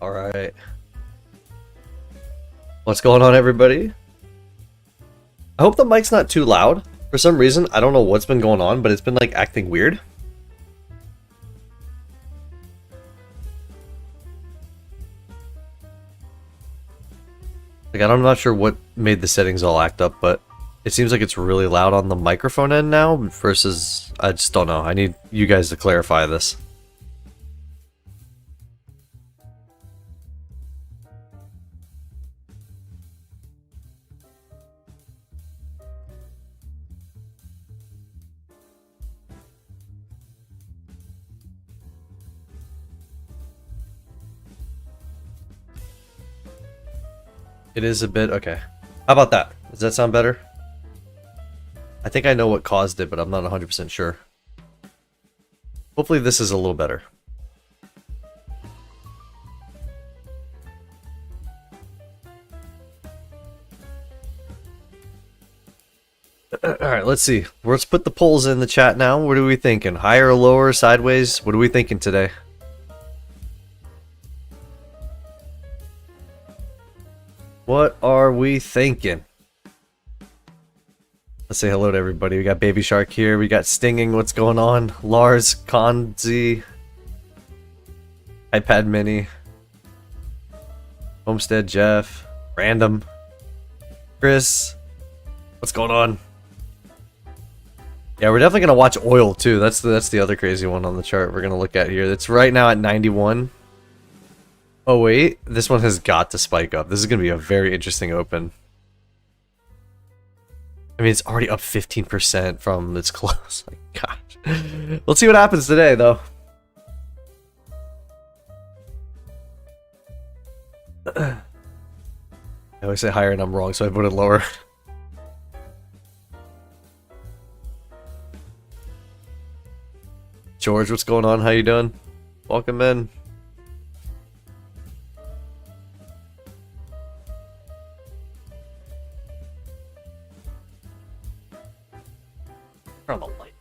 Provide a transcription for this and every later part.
All right. What's going on, everybody? I hope the mic's not too loud. For some reason, I don't know what's been going on, but it's been like acting weird. Like, I'm not sure what made the settings all act up, but it seems like it's really loud on the microphone end now versus, I just don't know. I need you guys to clarify this. It is a bit, okay. How about that? Does that sound better? I think I know what caused it, but I'm not 100% sure. Hopefully this is a little better. Alright, let's see. Let's put the polls in the chat now. What are we thinking? Higher, lower, sideways? What are we thinking today? What are we thinking? Let's say hello to everybody. We got Baby Shark here. We got Stinging. What's going on? Lars, Konzi, iPad Mini, Homestead, Jeff, Random, Chris. What's going on? Yeah, we're definitely gonna watch oil too. That's the other crazy one on the chart we're gonna look at here. It's right now at 91. Oh wait, this one has got to spike up. This is gonna be a very interesting open. I mean, it's already up 15% from its close. Like, gosh. Let's see what happens today, though. I always say higher and I'm wrong, so I voted lower. George, what's going on? How you doing? Welcome in. Turn on the light.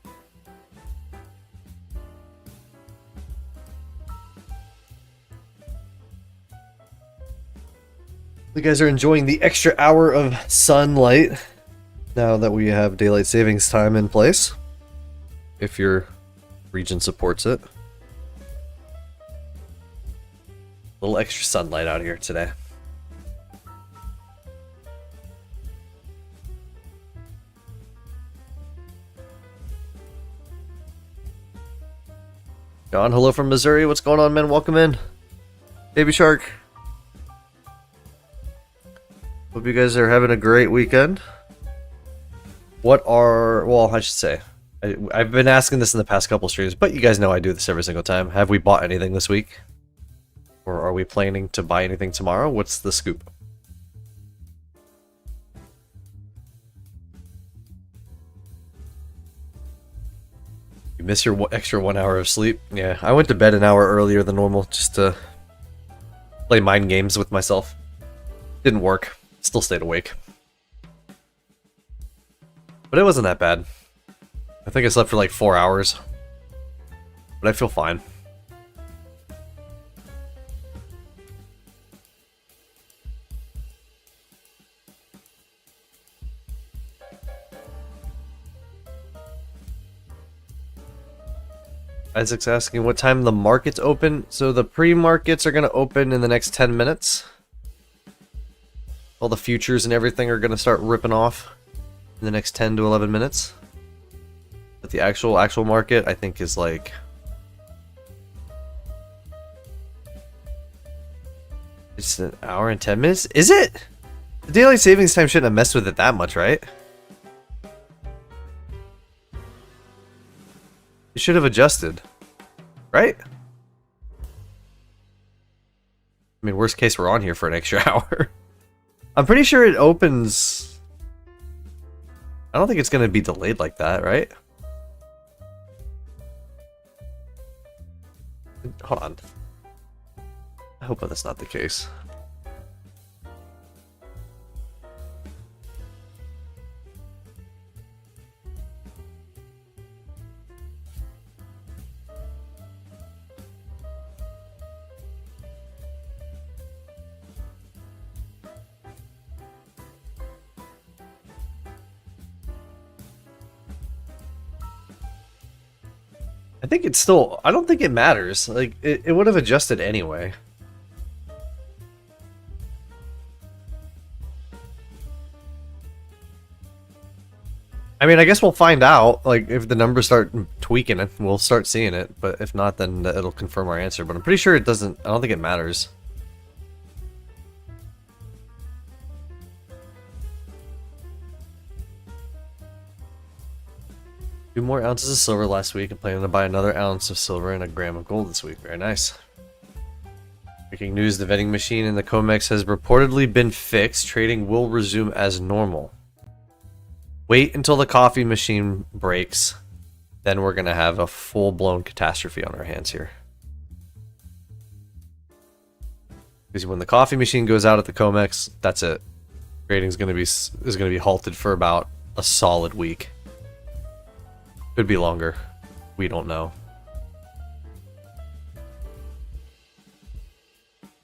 You guys are enjoying the extra hour of sunlight now that we have daylight savings time in place. If your region supports it. A little extra sunlight out here today. John, hello from Missouri. What's going on, man? Welcome in. Baby Shark. Hope you guys are having a great weekend. What are... Well, I should say. I've been asking this in the past couple streams, but you guys know I do this every single time. Have we bought anything this week? Or are we planning to buy anything tomorrow? What's the scoop? You miss your extra 1 hour of sleep? Yeah, I went to bed an hour earlier than normal just to play mind games with myself. Didn't work. Still stayed awake. But it wasn't that bad. I think I slept for like 4 hours. But I feel fine. Isaac's asking what time the markets open. So the pre-markets are going to open in the next 10 minutes. All the futures and everything are going to start ripping off in the next 10 to 11 minutes. But the actual market, I think, is like... It's an hour and 10 minutes? Is it? The daily savings time shouldn't have messed with it that much, right? It should have adjusted, right? I mean, worst case, we're on here for an extra hour. I'm pretty sure it opens... I don't think it's going to be delayed like that, right? Hold on. I hope that's not the case. I think it's still, I don't think it matters. Like, it would have adjusted anyway. I mean, I guess we'll find out. Like, if the numbers start tweaking it, we'll start seeing it. But if not, then it'll confirm our answer. But I'm pretty sure it doesn't, I don't think it matters. Two more ounces of silver last week and planning to buy another ounce of silver and a gram of gold this week. Very nice. Breaking news, the vending machine in the COMEX has reportedly been fixed. Trading will resume as normal. Wait until the coffee machine breaks. Then we're going to have a full-blown catastrophe on our hands here. Because when the coffee machine goes out at the COMEX, that's it. Trading is going to be halted for about a solid week. Could be longer. We don't know.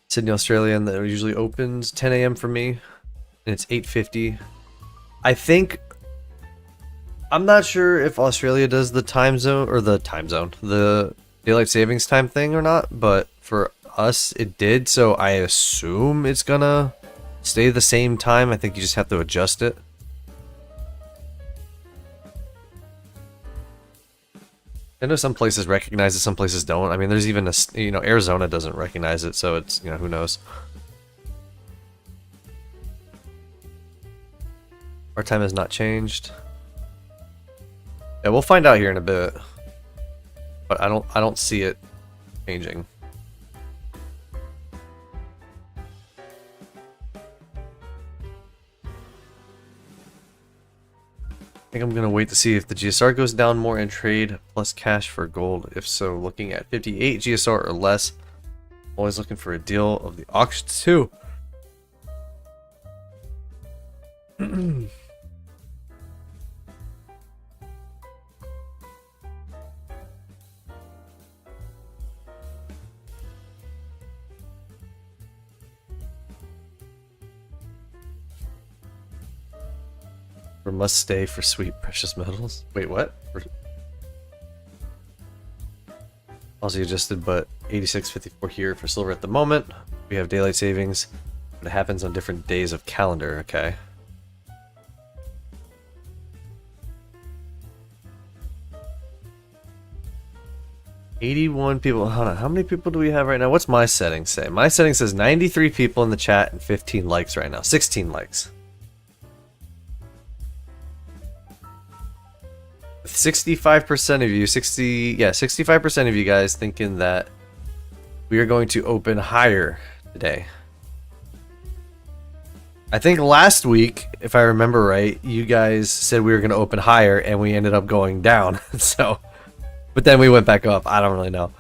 Sydney, Australia, and that usually opens 10 a.m. for me, and it's 8:50. I think, I'm not sure if Australia does the the daylight savings time thing or not, but for us it did, so I assume it's gonna stay the same time. I think you just have to adjust it. I know some places recognize it, some places don't. I mean, there's even a, Arizona doesn't recognize it, so it's, who knows. Our time has not changed. Yeah, we'll find out here in a bit. But I don't see it changing. I think I'm going to wait to see if the GSR goes down more and trade plus cash for gold. If so, looking at 58 GSR or less. Always looking for a deal of the auctions too. Must stay for sweet precious metals. Wait, what? Also adjusted, but 86.54 here for silver at the moment. We have daylight savings, but it happens on different days of calendar. Okay. $81 people. Hold on. How many people do we have right now? What's my setting say? My setting says 93 people in the chat and 15 likes right now. 16 likes. 65% of you, 65% of you guys thinking that we are going to open higher today. I think last week, if I remember right, you guys said we were going to open higher and we ended up going down. So, but then we went back up. I don't really know.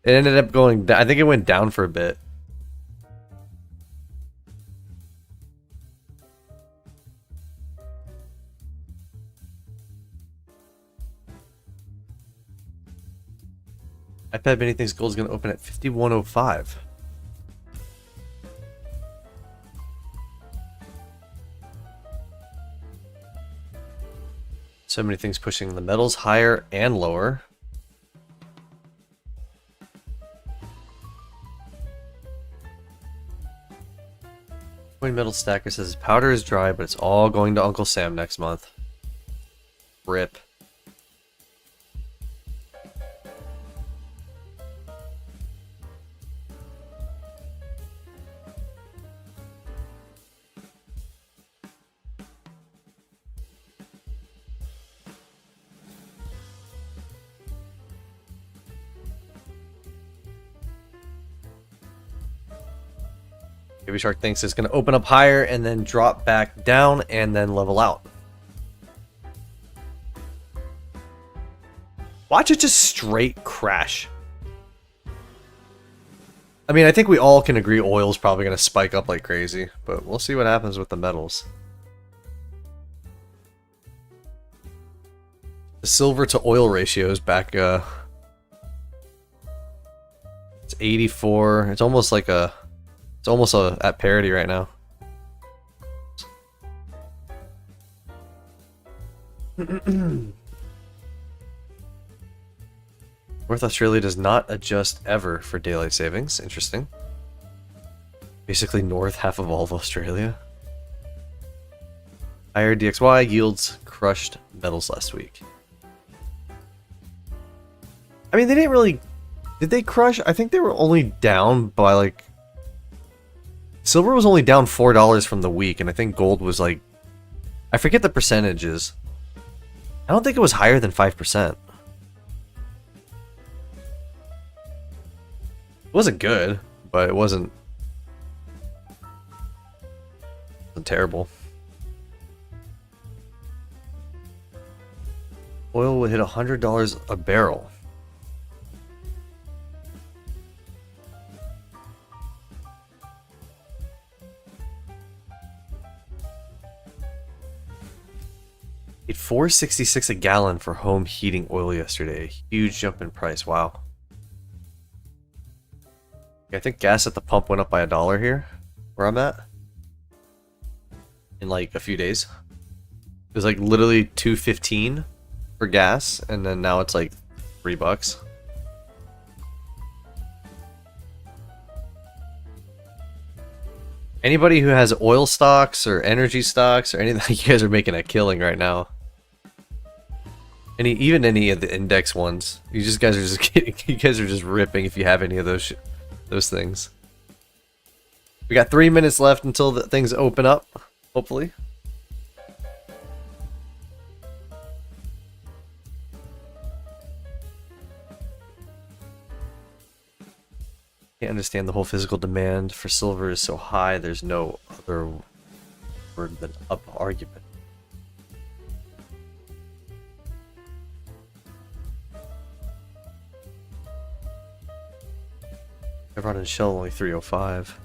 It ended up going down. I think it went down for a bit. iPad Mini thinks gold is going to open at 51.05. So many things pushing the metals higher and lower. Coin Metal Stacker says powder is dry, but it's all going to Uncle Sam next month. RIP. Baby Shark thinks it's going to open up higher and then drop back down and then level out. Watch it just straight crash. I mean, I think we all can agree oil's probably going to spike up like crazy, but we'll see what happens with the metals. The silver to oil ratio is back, it's 84. It's almost like a... It's almost at parity right now. North Australia does not adjust ever for daylight savings. Interesting. Basically north half of all of Australia. Higher DXY yields crushed metals last week. I mean, they didn't really... Did they crush? I think they were only down by like... Silver was only down $4 from the week, and I think gold was like... I forget the percentages. I don't think it was higher than 5%. It wasn't good, but it wasn't terrible. Oil will hit $100 a barrel. Hit $4.66 a gallon for home heating oil yesterday. Huge jump in price. Wow. I think gas at the pump went up by $1 here, where I'm at, in like a few days. It was like literally $2.15 for gas, and then now it's like $3. Anybody who has oil stocks or energy stocks or anything, you guys are making a killing right now. Even any of the index ones, you guys are just kidding. You guys are just ripping if you have any of those things. We got 3 minutes left until the things open up, hopefully. Can't understand the whole physical demand for silver is so high. There's no other word than up argument. Chevron and Shell only 305.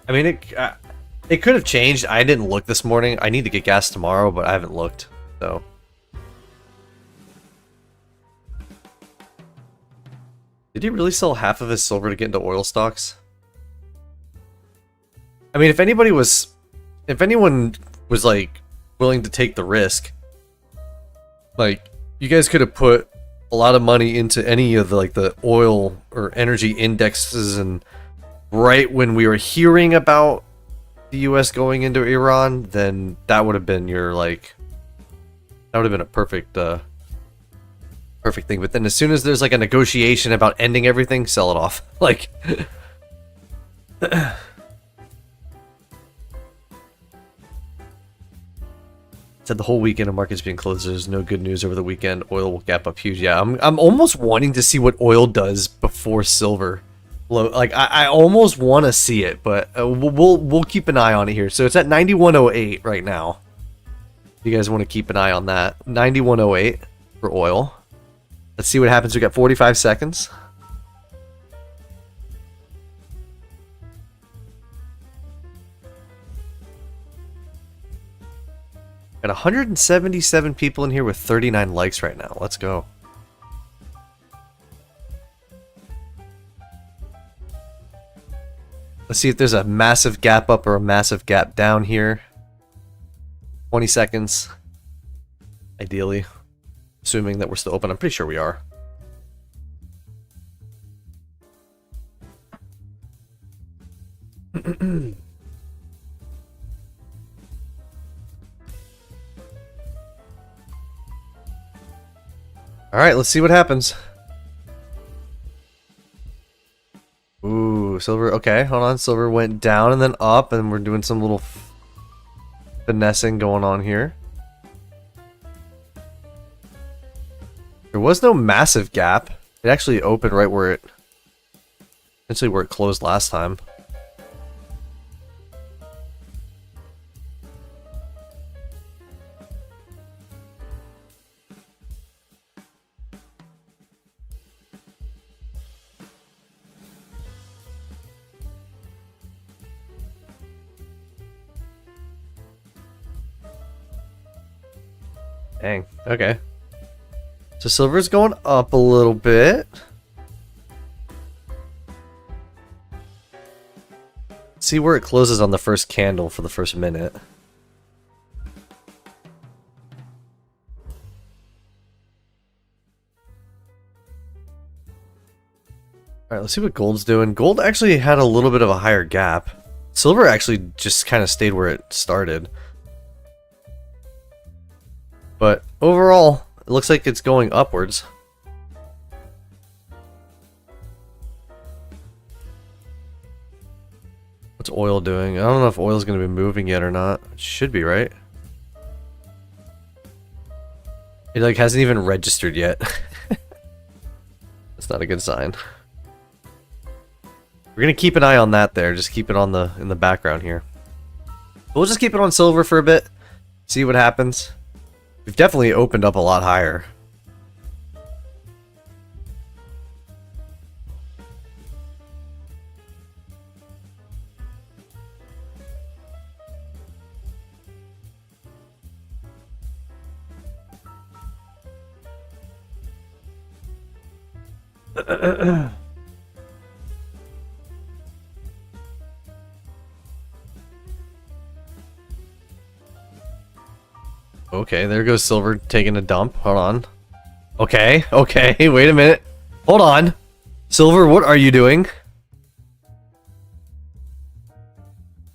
I mean, it could have changed. I didn't look this morning. I need to get gas tomorrow, but I haven't looked. So. Did he really sell half of his silver to get into oil stocks? I mean, if anyone was like willing to take the risk, like you guys could have put a lot of money into any of the oil or energy indexes, and right when we were hearing about the US going into Iran, then that would have been your that would have been a perfect thing. But then as soon as there's like a negotiation about ending everything, sell it off. Like said the whole weekend of markets being closed, there's no good news over the weekend. Oil will gap up huge. Yeah, I'm almost wanting to see what oil does before silver. Like I almost want to see it, but we'll keep an eye on it here. So it's at 91.08 right now. You guys want to keep an eye on that. 91.08 for oil. Let's see what happens. We got 45 seconds. Got 177 people in here with 39 likes right now. Let's go. Let's see if there's a massive gap up or a massive gap down here. 20 seconds. Ideally. Assuming that we're still open. I'm pretty sure we are. Alright, let's see what happens. Ooh, silver. Okay, hold on. Silver went down and then up, and we're doing some little finessing going on here. There was no massive gap. It actually opened right where it... essentially where it closed last time. Dang, okay. So silver's going up a little bit. See where it closes on the first candle for the first minute. Alright, let's see what gold's doing. Gold actually had a little bit of a higher gap. Silver actually just kind of stayed where it started. But overall, it looks like it's going upwards. What's oil doing? I don't know if oil's going to be moving yet or not. It should be, right? It like hasn't even registered yet. That's not a good sign. We're gonna keep an eye on that there. Just keep it on in the background here. We'll just keep it on silver for a bit. See what happens. We've definitely opened up a lot higher. Okay, there goes silver taking a dump. Hold on. Okay, okay, wait a minute. Hold on. Silver, what are you doing?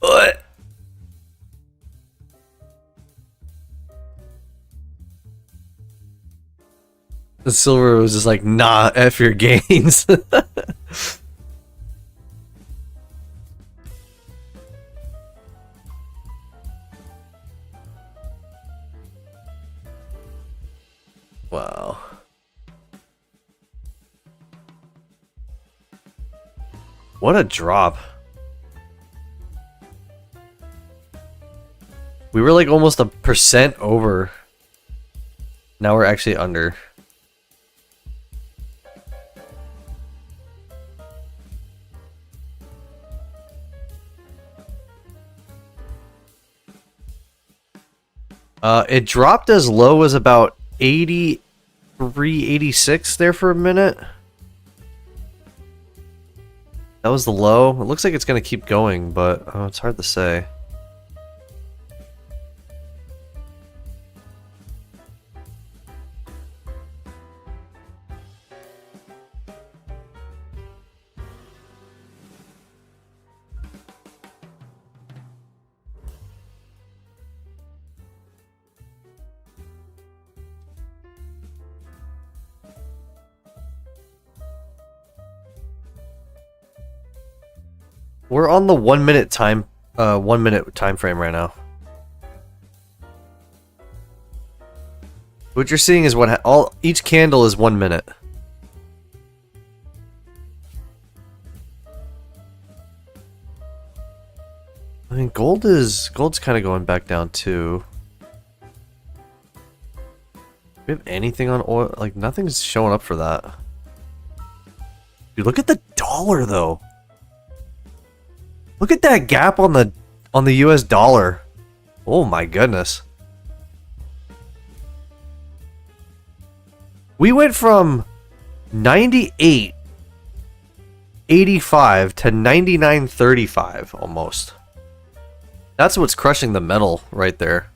What? The silver was just like, nah, F your gains. Wow. What a drop. We were like almost 1% over. Now we're actually under. It dropped as low as about 83, 86 there for a minute. That was the low. It looks like it's going to keep going, but it's hard to say. We're on the 1 minute time, 1 minute time frame right now. What you're seeing is what each candle is 1 minute. I mean, gold's kind of going back down too. Do we have anything on oil? Like nothing's showing up for that. Dude, look at the dollar though. Look at that gap on the US dollar. Oh my goodness. We went from 98.85 to 99.35 almost. That's what's crushing the metal right there.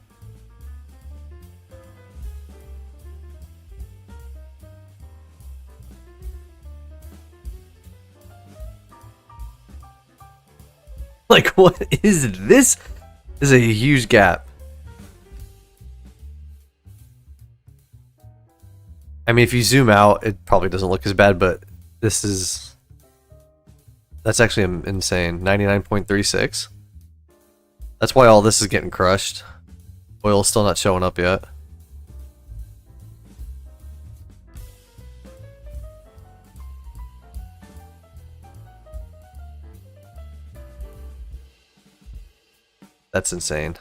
Like, what is this? This is a huge gap. I mean, if you zoom out, it probably doesn't look as bad, but this is... That's actually insane. 99.36. That's why all this is getting crushed. Oil's still not showing up yet. That's insane.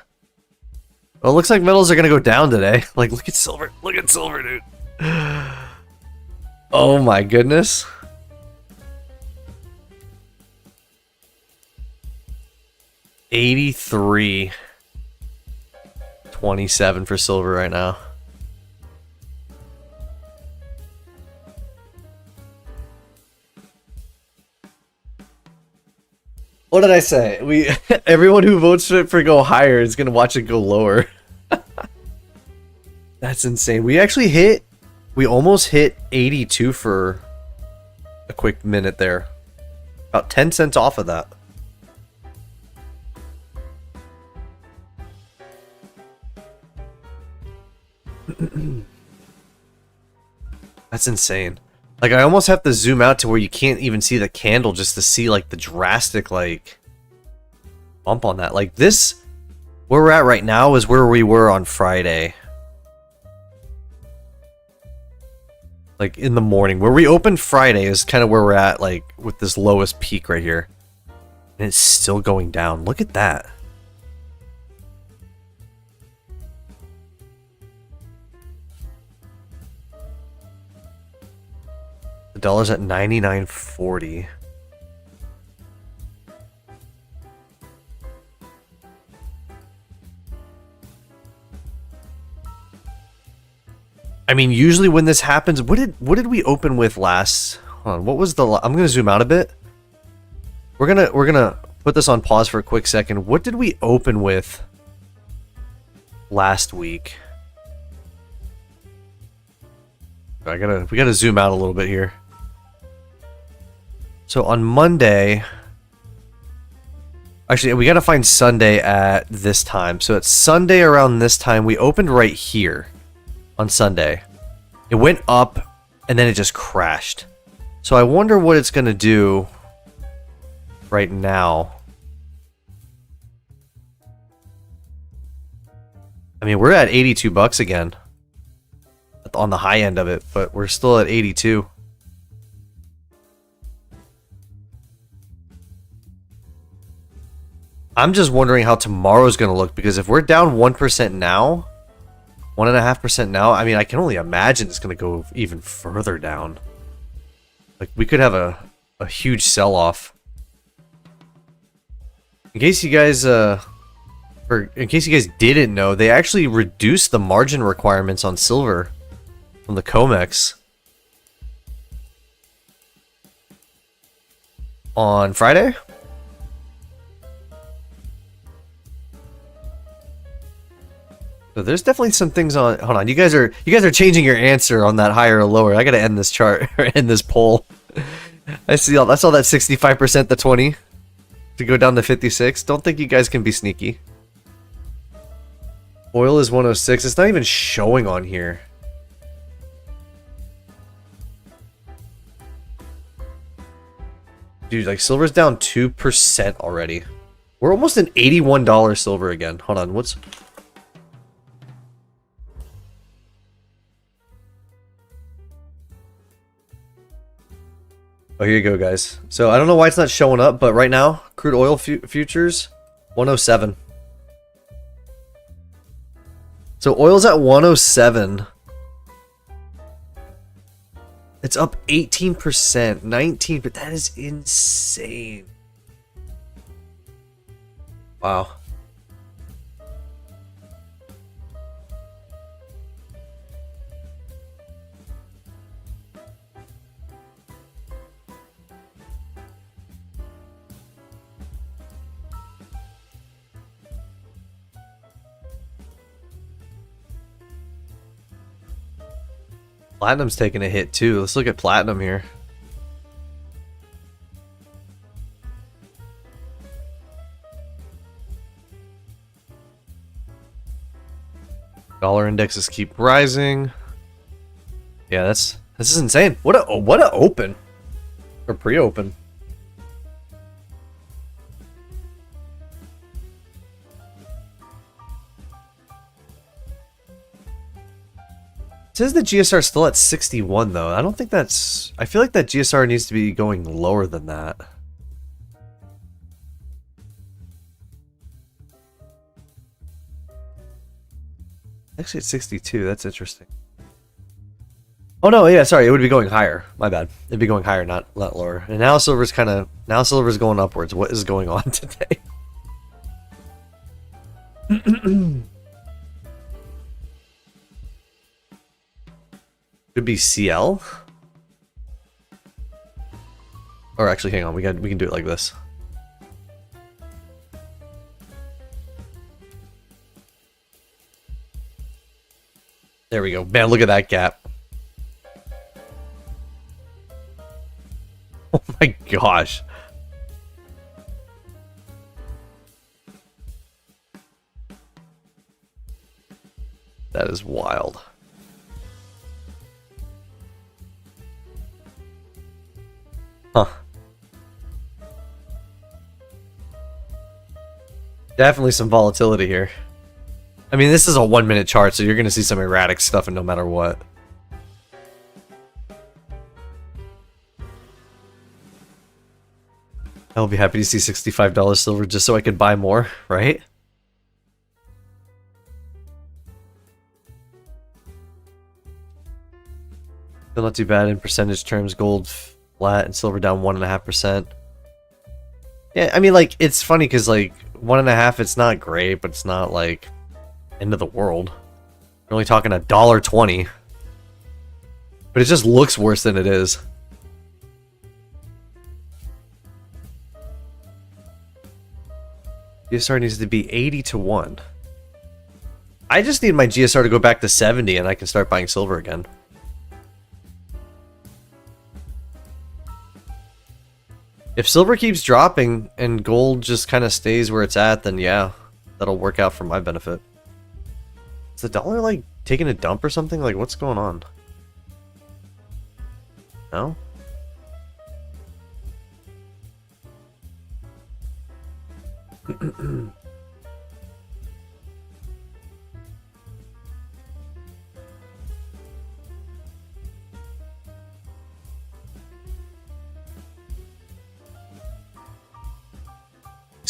Well, it looks like metals are gonna go down today. Like, look at silver. Look at silver, dude. Oh my goodness. $83.27 for silver right now. What did I say? Everyone who votes for go higher is gonna watch it go lower. That's insane. We almost hit 82 for a quick minute there. About 10 cents off of that. That's insane. Like, I almost have to zoom out to where you can't even see the candle just to see, like, the drastic, like, bump on that. Like, this, where we're at right now is where we were on Friday. Like, in the morning. Where we opened Friday is kind of where we're at, like, with this lowest peak right here. And it's still going down. Look at that. The dollar's at 99.40. I mean, usually when this happens, what did we open with last? Hold on, what was the? I'm gonna zoom out a bit. We're gonna put this on pause for a quick second. What did we open with last week? We gotta zoom out a little bit here. So on Monday, actually, we gotta find Sunday at this time. So it's Sunday around this time. We opened right here on Sunday. It went up and then it just crashed. So I wonder what it's gonna do right now. I mean, we're at 82 bucks again on the high end of it, but we're still at 82. I'm just wondering how tomorrow's going to look, because if we're down 1% now, 1.5% now, I mean, I can only imagine it's going to go even further down. Like, we could have a huge sell-off. In case you guys, in case you guys didn't know, they actually reduced the margin requirements on silver from the COMEX on Friday. So there's definitely some things on. Hold on, you guys are changing your answer on that higher or lower. I gotta end this chart or end this poll. I saw that 65% to 20 to go down to 56. Don't think you guys can be sneaky. Oil is 106. It's not even showing on here. Dude, like, silver's down 2% already. We're almost an $81 silver again. Hold on, what's... Oh, here you go, guys. So, I don't know why it's not showing up, but right now, crude oil futures, 107. So, oil's at 107. It's up 18%, 19%, but that is insane. Wow. Platinum's taking a hit too. Let's look at platinum here. Dollar indexes keep rising. Yeah, this is insane. What a open or pre-open. It says the GSR is still at 61 though. I don't think that's... I feel like that GSR needs to be going lower than that. Actually, it's 62. That's interesting. Oh no, yeah, sorry. It would be going higher. My bad. It'd be going higher, not lower. And now silver's kind of... Now silver's going upwards. What is going on today? Could be CL. Or actually, hang on. We can do it like this. There we go. Man, look at that gap. my gosh. That is wild. Huh. Definitely some volatility here. I mean, this is a 1 minute chart, so you're going to see some erratic stuff and no matter what. I'll be happy to see $65 silver just so I could buy more, right? Still not too bad in percentage terms. Gold flat and silver down 1.5%. Yeah, I mean, like, it's funny because, like, 1.5, it's not great, but it's not, like, end of the world. We're only talking $1.20. But it just looks worse than it is. GSR needs to be 80 to 1. I just need my GSR to go back to 70 and I can start buying silver again. If silver keeps dropping and gold just kind of stays where it's at, then yeah, that'll work out for my benefit. Is the dollar like taking a dump or something? Like, what's going on? No? Let's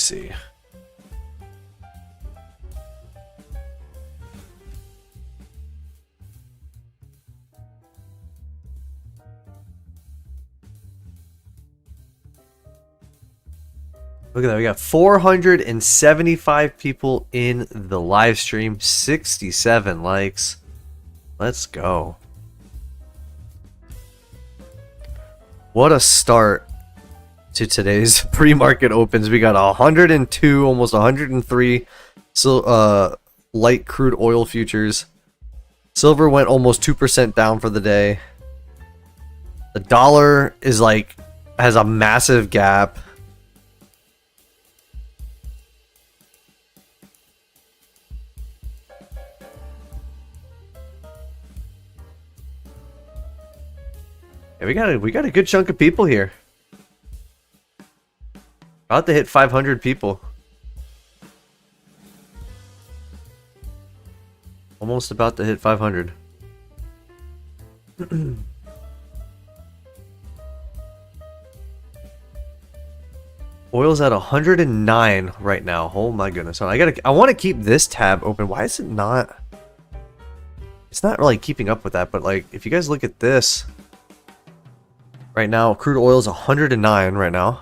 see. Look at that, we got 475 people in the live stream, 67 likes. Let's go. What a start to today's pre-market opens. We got 102, almost 103 light crude oil futures. Silver went almost 2% down for the day. The dollar is like, has a massive gap. Yeah, we got a good chunk of people here. About to hit 500 people. Almost about to hit 500. Oil's at 109 right now. Oh my goodness. I want to keep this tab open. Why is it not? It's not really keeping up with that, but like if you guys look at this right now, crude oil is 109 right now.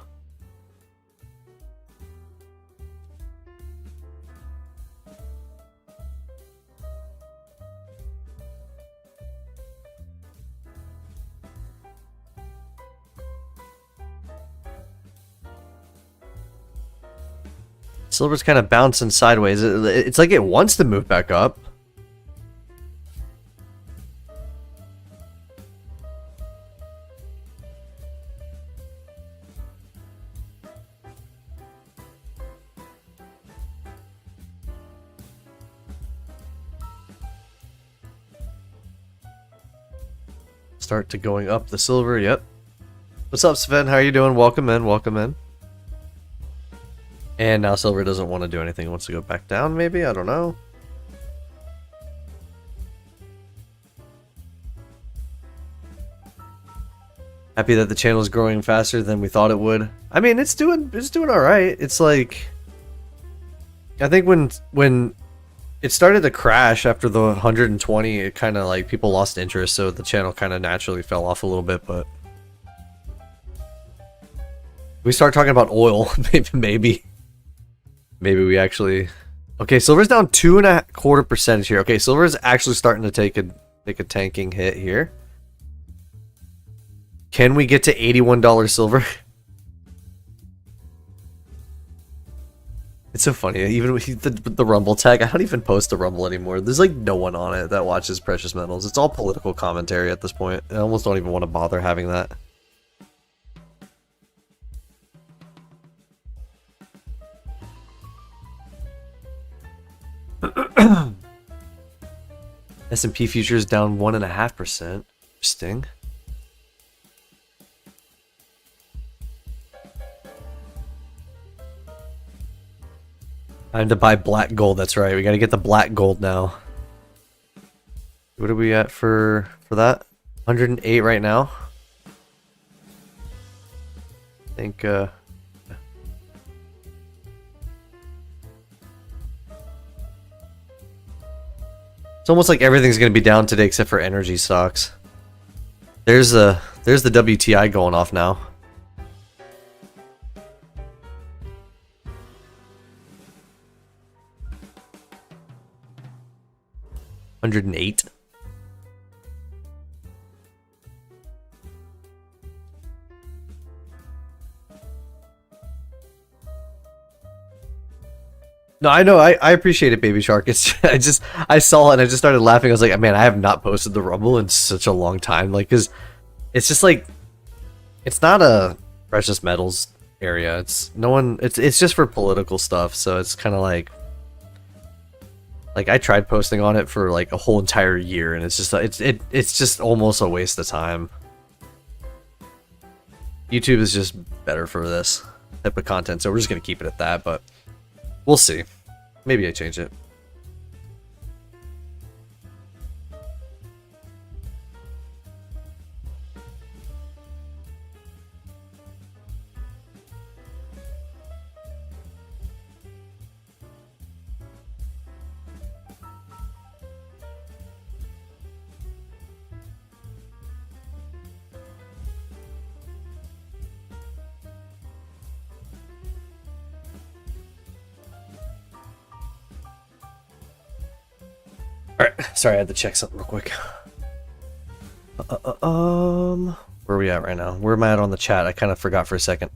Silver's kind of bouncing sideways. It's like it wants to move back up. Start to going up the silver. Yep. What's up, Sven? How are you doing? Welcome in. Welcome in. And now silver doesn't want to do anything. It wants to go back down, maybe? I don't know. Happy that the channel is growing faster than we thought it would. I mean, it's doing all right. It's like, I think when it started to crash after the 120, it kind of like people lost interest, so the channel kind of naturally fell off a little bit. But we start talking about oil, maybe we actually. Okay, silver's down 2.25% here. Okay, silver's actually starting to take a tanking hit here. Can we get to $81 silver? It's so funny. Even with the Rumble tag, I don't even post the Rumble anymore. There's like no one on it that watches precious metals. It's all political commentary at this point. I almost don't even want to bother having that. S&P futures down 1.5%. Interesting. Time to buy black gold. That's right. We got to get the black gold now. What are we at for that? 108 right now. I think it's almost like everything's going to be down today except for energy stocks. There's the WTI going off now. $108. No, I know. I appreciate it, Baby Shark. It's I saw it and I just started laughing. I was like, man, I have not posted the Rumble in such a long time. Like, cause it's just like, it's not a precious metals area. It's no one. It's just for political stuff. So it's kind of like I tried posting on it for like a whole entire year, and it's just almost a waste of time. YouTube is just better for this type of content, so we're just gonna keep it at that. But we'll see. Maybe I change it. Alright, sorry, I had to check something real quick. Where are we at right now? Where am I at on the chat? I kind of forgot for a second.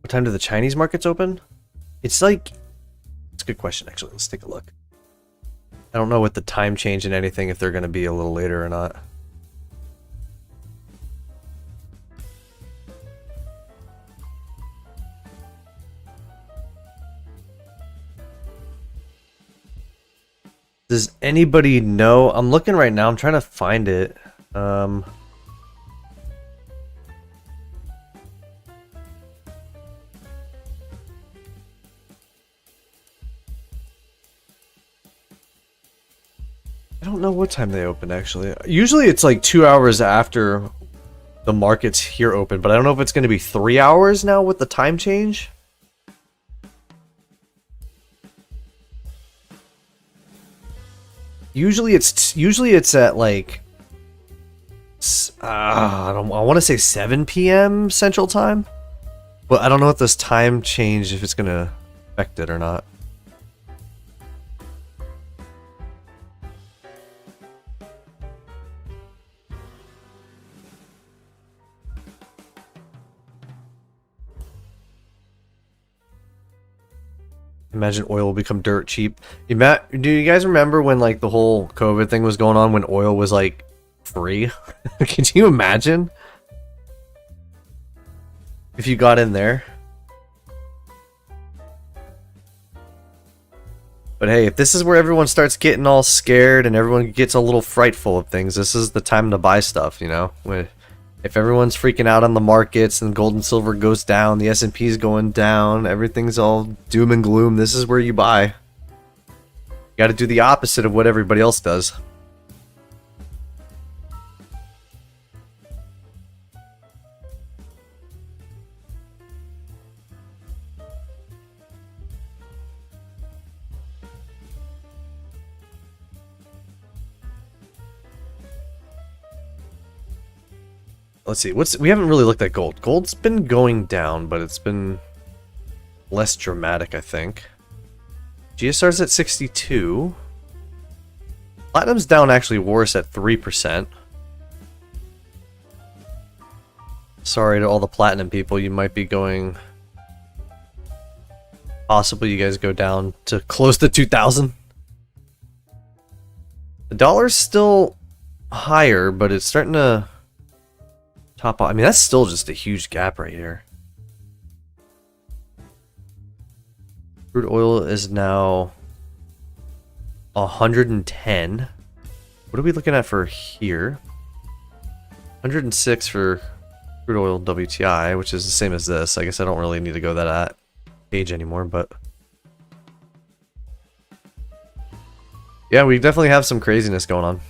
What time do the Chinese markets open? It's like... It's a good question, actually. Let's take a look. I don't know with the time change and anything if they're going to be a little later or not. Does anybody know? I'm looking right now. I'm trying to find it. I don't know what time they open, actually. Usually it's like 2 hours after the markets here open, but I don't know if it's going to be 3 hours now with the time change. Usually it's at like I want to say 7 p.m. Central Time, but I don't know if this time change if it's gonna affect it or not. Imagine oil will become dirt cheap. Do you guys remember when like the whole COVID thing was going on when oil was like free? Can you imagine if you got in there? But hey, if this is where everyone starts getting all scared and everyone gets a little frightful of things, this is the time to buy stuff, you know? If everyone's freaking out on the markets and gold and silver goes down, the S&P's going down, everything's all doom and gloom, this is where you buy. You gotta do the opposite of what everybody else does. Let's see, we haven't really looked at gold. Gold's been going down, but it's been less dramatic, I think. GSR's at 62. Platinum's down actually worse at 3%. Sorry to all the platinum people, you might be going... Possibly you guys go down to close to 2,000. The dollar's still higher, but it's starting to... top off. I mean, that's still just a huge gap right here. Crude oil is now 110. What are we looking at for here? 106 for crude oil WTI, which is the same as this. I guess I don't really need to go that page anymore, but yeah, we definitely have some craziness going on.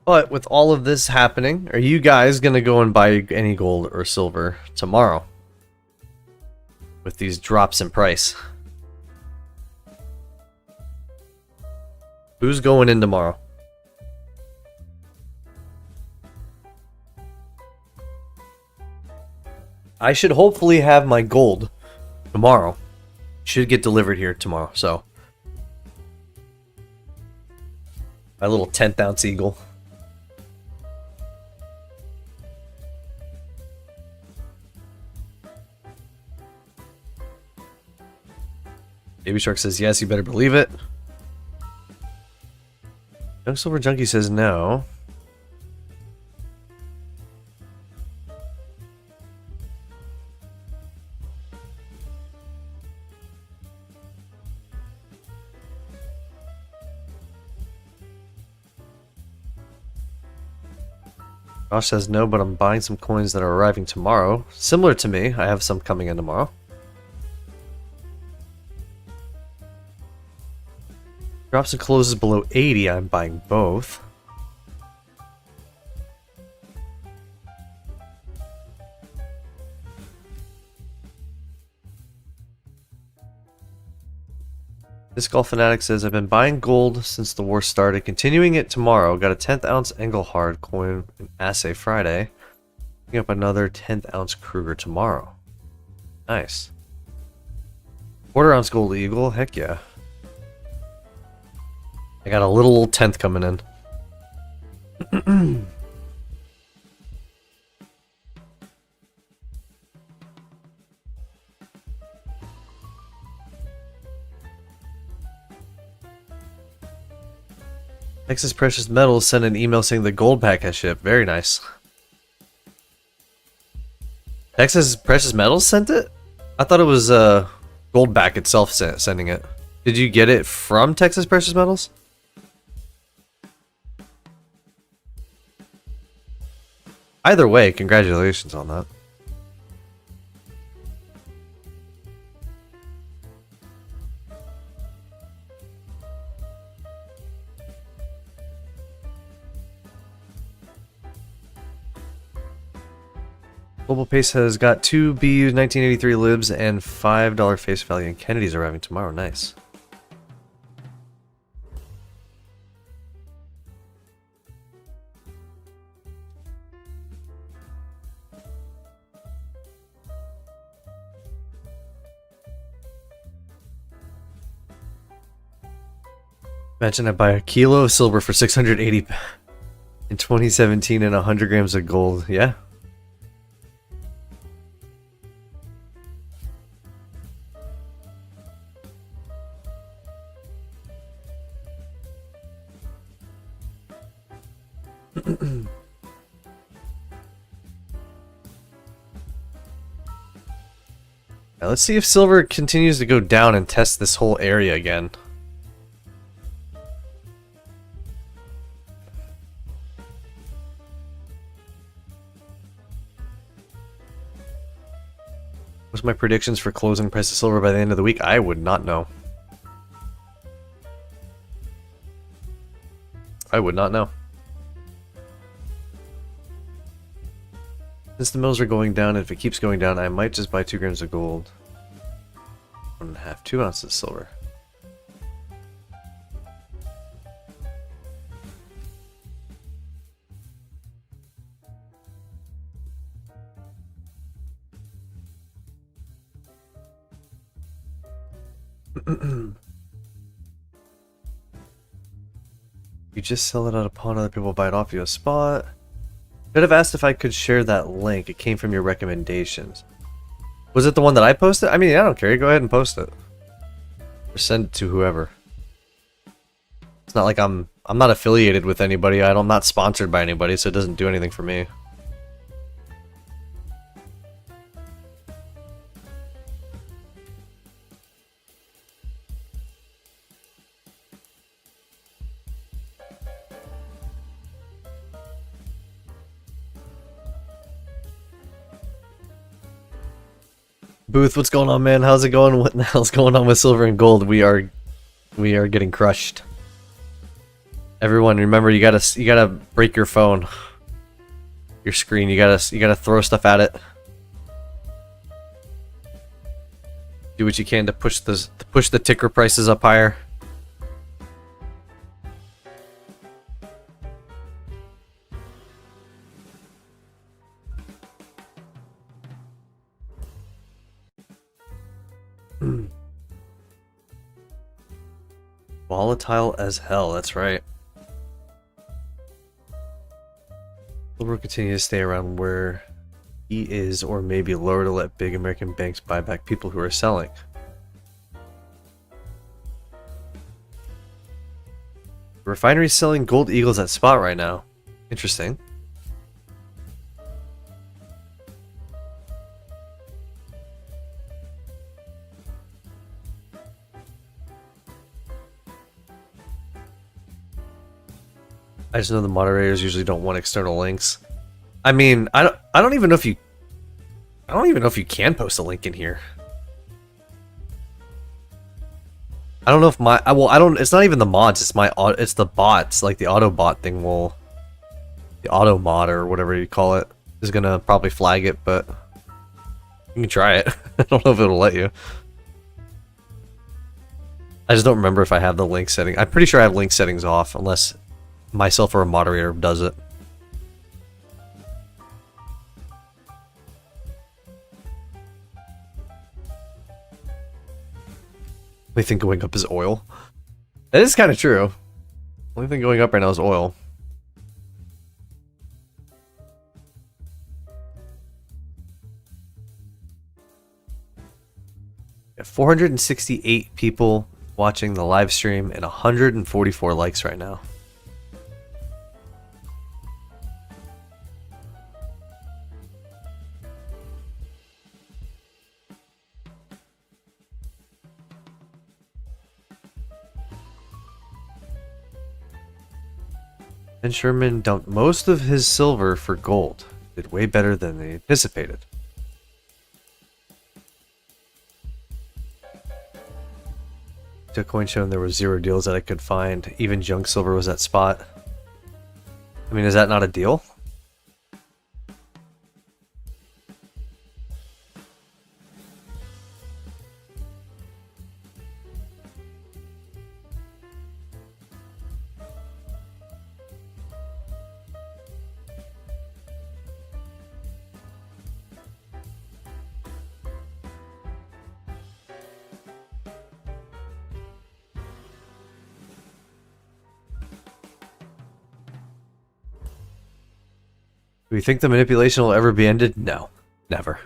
But with all of this happening, are you guys going to go and buy any gold or silver tomorrow? With these drops in price. Who's going in tomorrow? I should hopefully have my gold tomorrow. Should get delivered here tomorrow, so. My little 10th ounce eagle. Baby Shark says yes, you better believe it. Young Silver Junkie says no. Josh says no, but I'm buying some coins that are arriving tomorrow. Similar to me, I have some coming in tomorrow. Drops and closes below 80, I'm buying both. This Golf Fanatic says, I've been buying gold since the war started, continuing it tomorrow. Got a 10th ounce Engelhard coin in Assay Friday. Picking up another 10th ounce Kruger tomorrow. Nice. Quarter ounce gold eagle, heck yeah. I got a little old 10th coming in. Texas Precious Metals sent an email saying the gold pack has shipped. Very nice. Texas Precious Metals sent it? I thought it was Goldback itself sending it. Did you get it from Texas Precious Metals? Either way, congratulations on that. Global Pace has got 2 BU 1983 libs and $5 face value, and Kennedy's arriving tomorrow. Nice. Imagine I buy a kilo of silver for 680 in 2017 and 100 grams of gold. Yeah. Now let's see if silver continues to go down and test this whole area again. What's my predictions for closing price of silver by the end of the week? I would not know. I would not know. Since the mills are going down, if it keeps going down, I might just buy 2 grams of gold. 1.5, 2 ounces of silver. You just sell it at a pawn, other people buy it off you a spot. Could have asked if I could share that link. It came from your recommendations. Was it the one that I posted? I mean, I don't care. Go ahead and post it. Or send it to whoever. It's not like I'm not affiliated with anybody. I'm not sponsored by anybody, so it doesn't do anything for me. Booth, what's going on, man? How's it going? What the hell's going on with silver and gold? We are getting crushed. Everyone, remember, you gotta break your phone, your screen. You gotta throw stuff at it. Do what you can to push the ticker prices up higher. Volatile as hell, that's right. Silver will continue to stay around where he is, or maybe lower to let big American banks buy back people who are selling. Refinery's selling gold eagles at spot right now. Interesting. I just know the moderators usually don't want external links. I mean, I don't even know if you can post a link in here. I don't know if it's not even the mods, it's the bots, like the auto bot thing the auto mod or whatever you call it is gonna probably flag it, but you can try it. I don't know if it'll let you. I just don't remember if I have the link setting. I'm pretty sure I have link settings off, unless myself or a moderator does it. Only thing going up is oil. That is kind of true. Only thing going up right now is oil. Got 468 people watching the live stream and 144 likes right now. Ben Sherman dumped most of his silver for gold. Did way better than they anticipated. To coin showing there were 0 deals that I could find. Even junk silver was at spot. I mean, is that not a deal? Do we think the manipulation will ever be ended? No, never.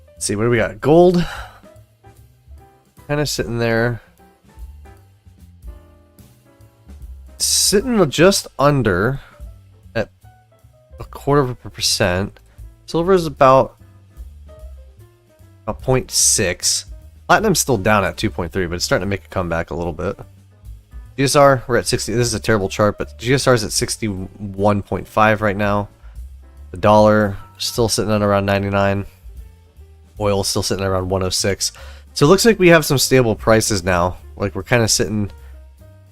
Let's see, what do we got? Gold. Kind of sitting there. Sitting just under at 0.25%. Silver is about 0.6. Platinum's still down at 2.3, but it's starting to make a comeback a little bit. GSR, we're at 60. This is a terrible chart, but GSR is at 61.5 right now. The dollar still sitting at around 99. Oil still sitting at around 106. So it looks like we have some stable prices now. Like we're kind of sitting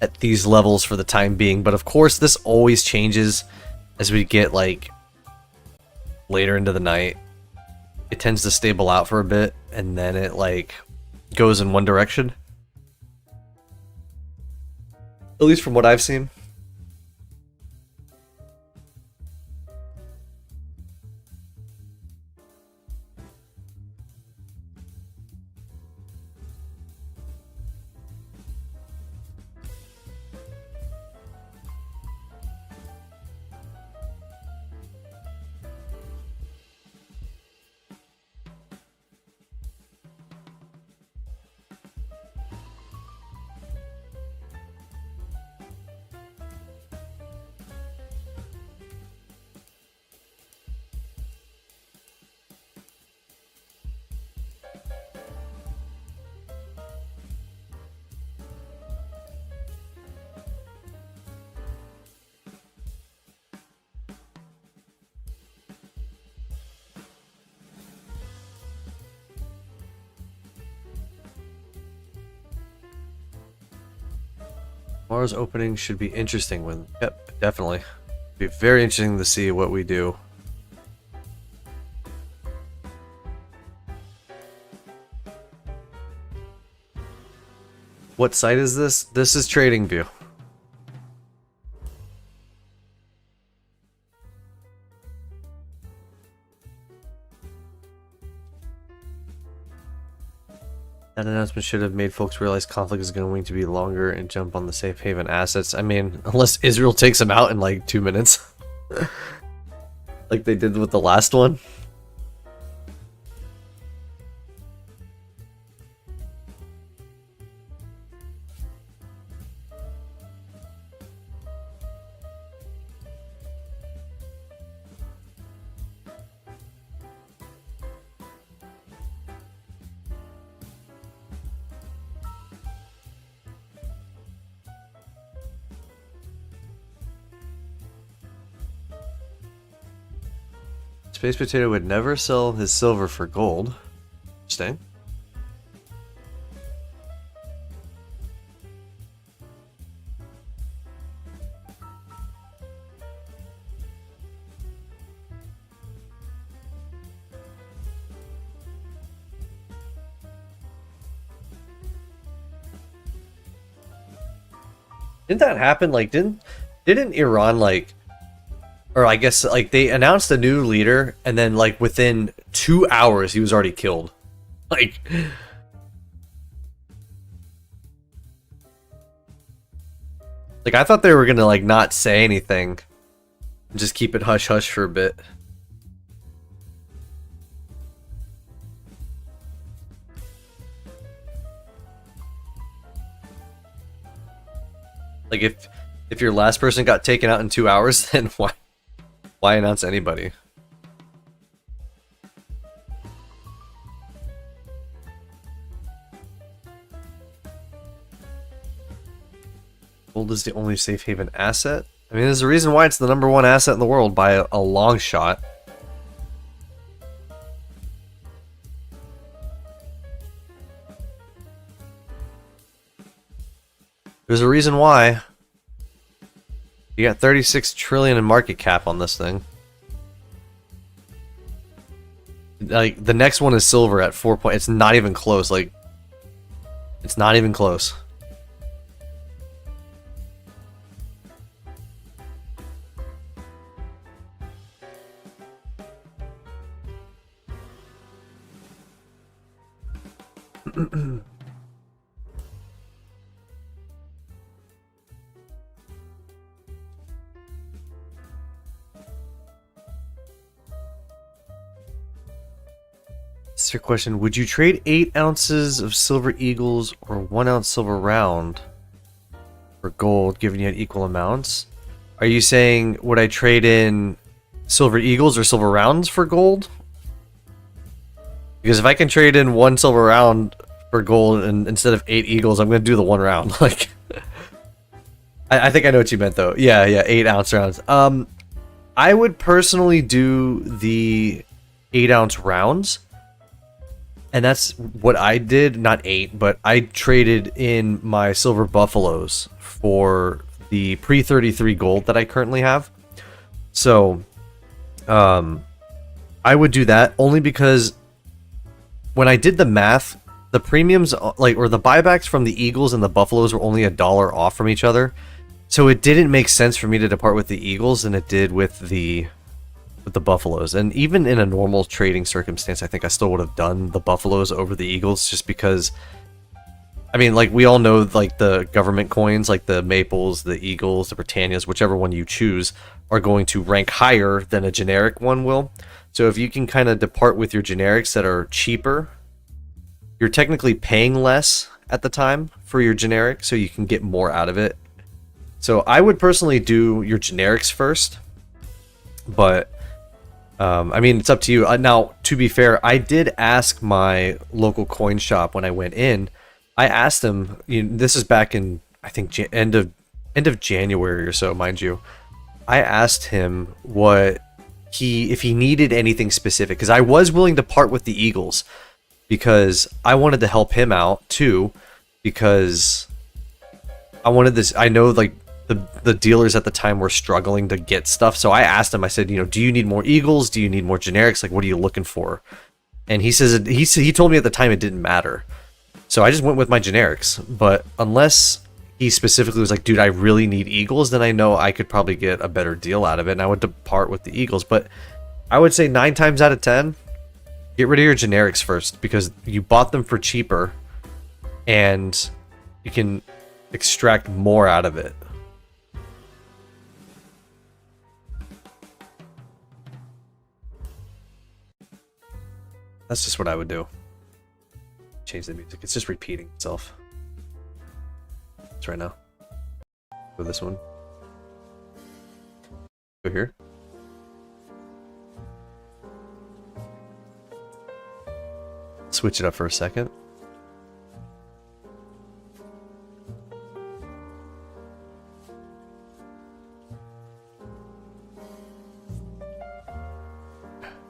at these levels for the time being. But of course, this always changes as we get like later into the night. It tends to stable out for a bit, and then it like goes in one direction. At least from what I've seen. Tomorrow's opening should be interesting. Yep, definitely. Be very interesting to see what we do. What site is this? This is TradingView. That announcement should have made folks realize conflict is going to be longer and jump on the safe haven assets. I mean, unless Israel takes them out in like 2 minutes. Like they did with the last one. Space Potato would never sell his silver for gold. Interesting. Didn't that happen? Like, didn't Iran like, or I guess like they announced a new leader, and then like within 2 hours he was already killed. Like, I thought they were gonna like not say anything, and just keep it hush hush for a bit. Like if your last person got taken out in 2 hours, then why announce anybody? Gold is the only safe haven asset. I mean, there's a reason why it's the #1 asset in the world by a long shot. There's a reason why. You got 36 trillion in market cap on this thing. Like, the next one is silver at 4 point. It's not even close. Like, it's not even close. Your question, would you trade 8 ounces of silver eagles or 1 ounce silver round for gold, given you had equal amounts? Are you saying, would I trade in silver eagles or silver rounds for gold? Because if I can trade in 1 silver round for gold and instead of 8 eagles, I'm going to do the 1 round. Like, I think I know what you meant though. Yeah, yeah, 8 ounce rounds. I would personally do the 8 ounce rounds, and that's what I did. Not eight, but I traded in my silver buffaloes for the pre-33 gold that I currently have. So, I would do that only because when I did the math, the premiums like or the buybacks from the Eagles and the Buffaloes were only $1 off from each other. So it didn't make sense for me to depart with the Eagles than it did with the Buffaloes. And even in a normal trading circumstance, I think I still would have done the Buffaloes over the Eagles just because I mean, like we all know like the government coins, like the Maples, the Eagles, the Britannias, whichever one you choose, are going to rank higher than a generic one will. So if you can kind of depart with your generics that are cheaper, you're technically paying less at the time for your generic, so you can get more out of it. So I would personally do your generics first, but I mean, it's up to you. Now, to be fair, I did ask my local coin shop when I went in. I asked them. This is back in I think end of January or so, mind you. I asked him if he needed anything specific, because I was willing to part with the Eagles because I wanted to help him out too, because I wanted this. I know like the dealers at the time were struggling to get stuff, so I asked him. I said, do you need more Eagles? Do you need more generics? Like, what are you looking for? And he says he told me at the time it didn't matter. So I just went with my generics. But unless he specifically was like, dude, I really need Eagles, then I know I could probably get a better deal out of it, and I would depart with the Eagles. But I would say 9 times out of 10, get rid of your generics first, because you bought them for cheaper, and you can extract more out of it. That's just what I would do. Change the music. It's just repeating itself. It's right now. Go this one. Go here. Switch it up for a second.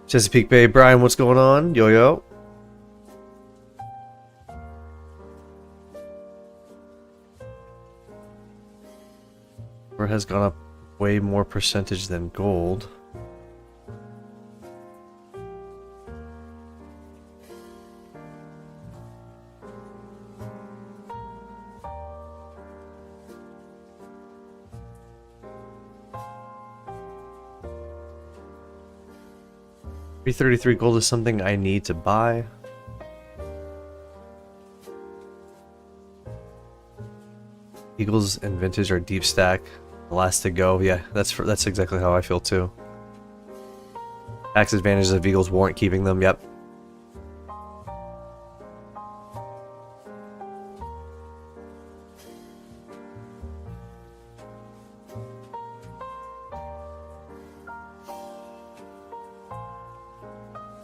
Chesapeake Bay, Brian, what's going on? Yo, yo. Silver has gone up way more percentage than gold. $333 gold is something I need to buy. Eagles and vintage are deep stack. The last to go. Yeah, that's exactly how I feel too. Tax advantages of Eagles warrant keeping them. Yep.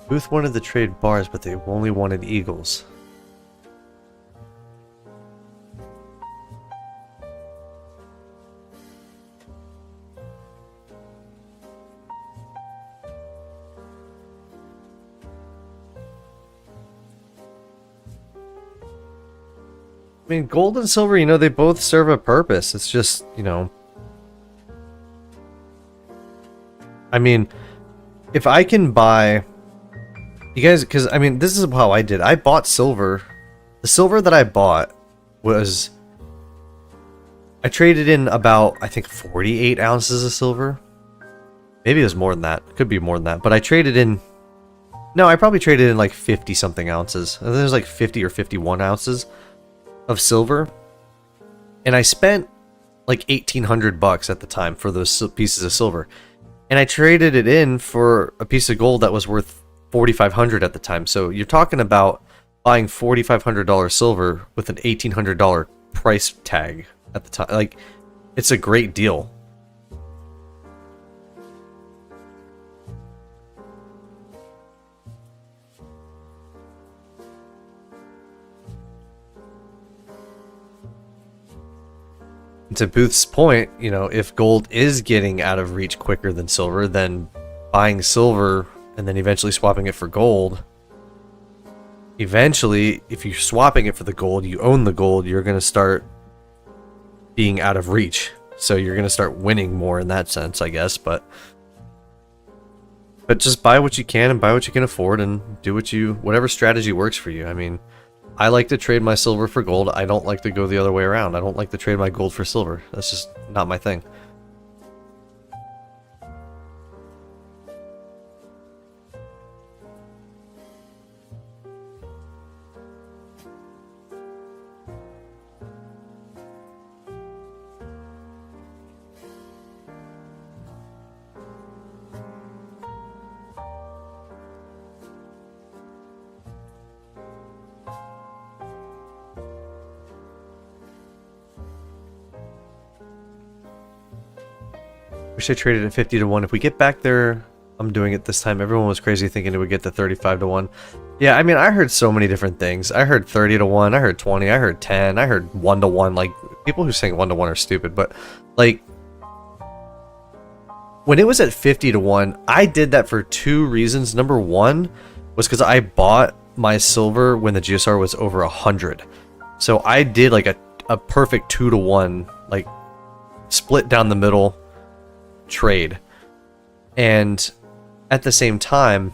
Booth wanted to trade bars, but they only wanted Eagles. I mean, gold and silver, they both serve a purpose. It's just, I mean, if I can buy... You guys, because, I mean, this is how I did. I bought silver. The silver that I bought was... I traded in about, I think, 48 ounces of silver. Maybe it was more than that. Could be more than that. But I traded in... No, I probably traded in like 50-something ounces. There's like 50 or 51 ounces of silver. And I spent like $1,800 at the time for those pieces of silver. And I traded it in for a piece of gold that was worth $4,500 at the time. So you're talking about buying $4,500 silver with an $1,800 price tag at the time. Like, it's a great deal. To Booth's point, you know, if gold is getting out of reach quicker than silver, then buying silver and then eventually swapping it for gold. Eventually, if you're swapping it for the gold, you own the gold, you're going to start being out of reach. So you're going to start winning more in that sense, I guess, but just buy what you can and buy what you can afford and do whatever strategy works for you. I mean, I like to trade my silver for gold. I don't like to go the other way around. I don't like to trade my gold for silver. That's just not my thing. Wish I traded at 50 to 1. If we get back there, I'm doing it this time. Everyone was crazy thinking it would get to 35 to 1. Yeah, I mean, I heard so many different things. I heard 30 to 1, I heard 20, I heard 10, I heard 1 to 1. Like, people who saying 1 to 1 are stupid, but like, when it was at 50 to 1, I did that for two reasons. Number one was because I bought my silver when the GSR was over 100. So I did like a perfect 2 to 1, like split down the middle trade. And at the same time,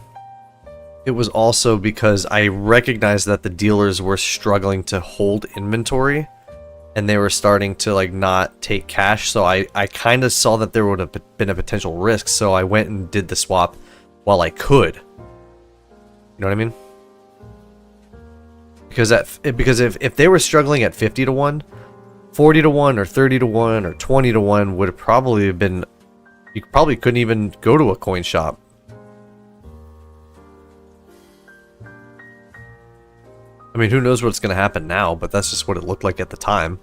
it was also because I recognized that the dealers were struggling to hold inventory and they were starting to like not take cash. So I kind of saw that there would have been a potential risk. So I went and did the swap while I could. You know what I mean? Because if they were struggling at 50 to 1, 40 to 1 or 30 to 1 or 20 to 1 would have probably been, you probably couldn't even go to a coin shop. I mean, who knows what's going to happen now, but that's just what it looked like at the time.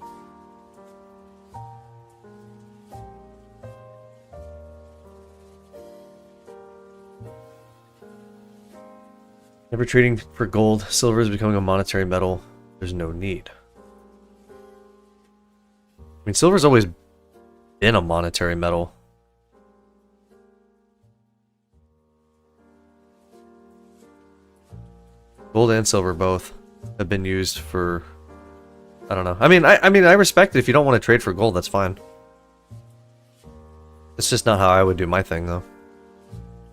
Never trading for gold. Silver is becoming a monetary metal. There's no need. I mean, silver's always been a monetary metal. Gold and silver both have been used for, I don't know. I mean, I respect it. If you don't want to trade for gold, that's fine. It's just not how I would do my thing, though.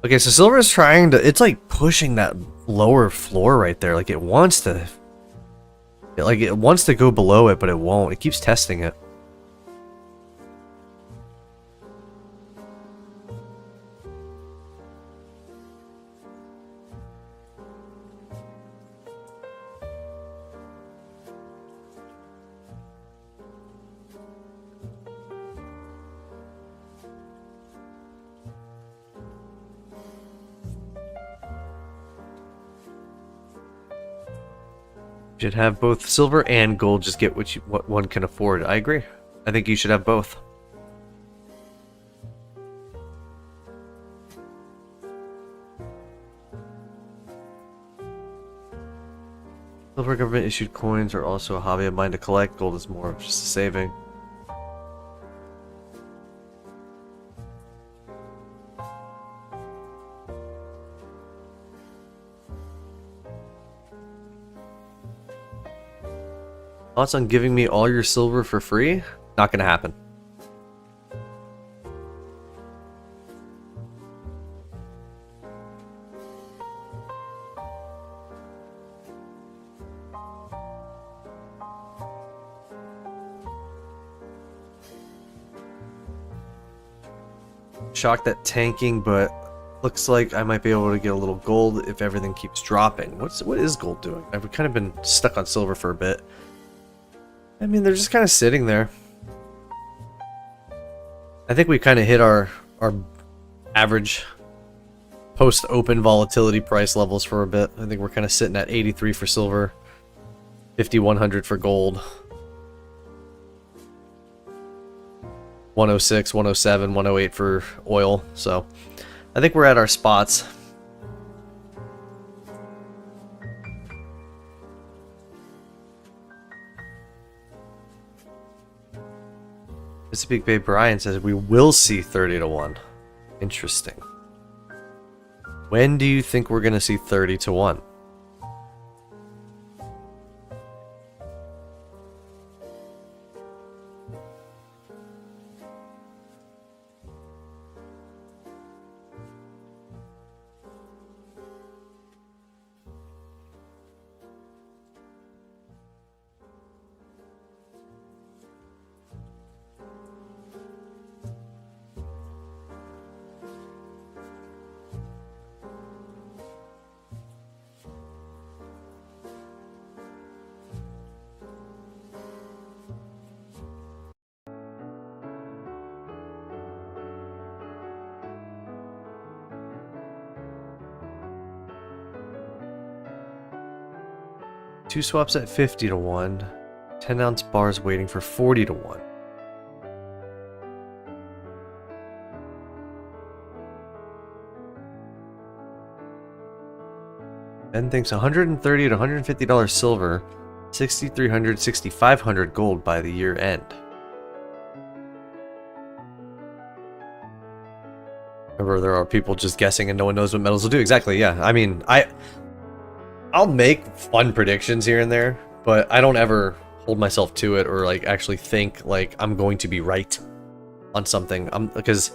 Okay, so silver is trying to, it's like pushing that lower floor right there. Like it wants to go below it, but it won't. It keeps testing it. Should have both silver and gold. Just get what one can afford. I agree. I think you should have both. Silver government issued coins are also a hobby of mine to collect. Gold is more of just a saving. Thoughts on giving me all your silver for free? Not gonna happen. Shocked at tanking, but looks like I might be able to get a little gold if everything keeps dropping. What is gold doing? I've kind of been stuck on silver for a bit. I mean, they're just kind of sitting there. I think we kind of hit our average post-open volatility price levels for a bit. I think we're kind of sitting at 83 for silver, 5,100 for gold, 106, 107, 108 for oil. So I think we're at our spots. Mississippi Bay Brian says we will see 30 to 1. Interesting. When do you think we're going to see 30 to 1? Two swaps at 50 to 1. 10-ounce bars waiting for 40 to 1. Ben thinks $130 to $150 silver, $6,300, $6,500 gold by the year end. Remember, there are people just guessing and no one knows what metals will do. Exactly, yeah. I mean, I'll make fun predictions here and there, but I don't ever hold myself to it or like actually think like I'm going to be right on something. Because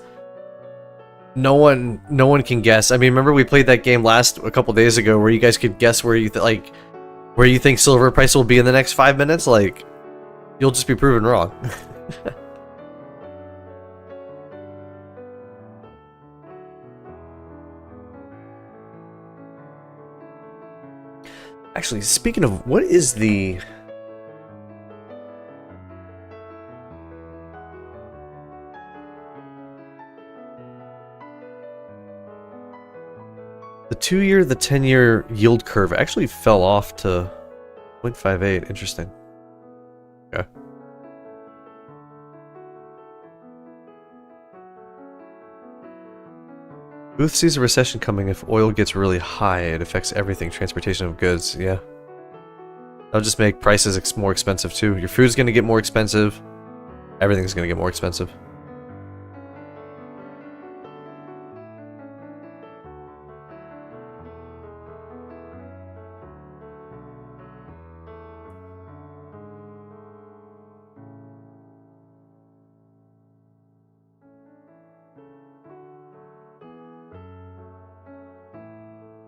no one can guess. I mean, remember we played that game a couple days ago where you guys could guess where you where you think silver price will be in the next 5 minutes? Like, you'll just be proven wrong. Actually, speaking of, what is the... The 2-year, the 10-year yield curve actually fell off to 0.58. Interesting. Okay. Booth sees a recession coming. If oil gets really high, it affects everything. Transportation of goods, yeah. That'll just make prices more expensive too. Your food's gonna get more expensive. Everything's gonna get more expensive.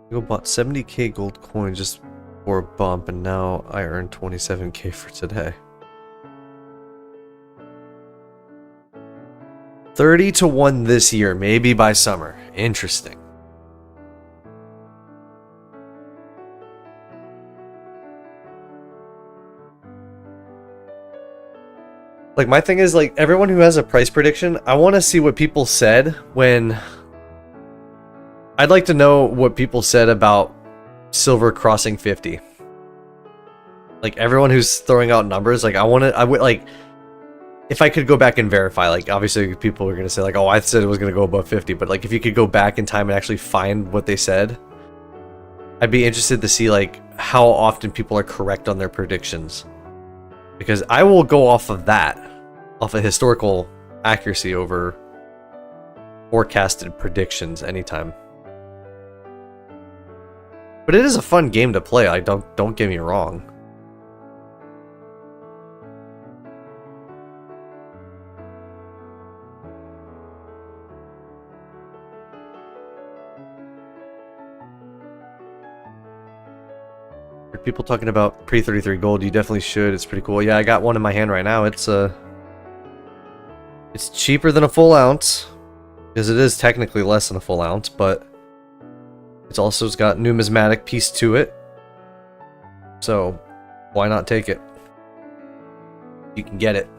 You bought 70k gold coin just for a bump, and now I earned 27k for today. 30 to 1 this year, maybe by summer. Interesting. Like, my thing is, like, everyone who has a price prediction, I want to see what people said when... I'd like to know what people said about silver crossing 50. Like, everyone who's throwing out numbers, like, I would, like, if I could go back and verify, like, obviously people are going to say, like, oh, I said it was going to go above 50, but, like, if you could go back in time and actually find what they said, I'd be interested to see, like, how often people are correct on their predictions. Because I will go off of that, off of historical accuracy over forecasted predictions anytime. But it is a fun game to play. Don't get me wrong. Heard people talking about pre-33 gold. You definitely should. It's pretty cool. Yeah, I got one in my hand right now. It's cheaper than a full ounce, because it is technically less than a full ounce, but it's also got numismatic piece to it, so why not take it? You can get it.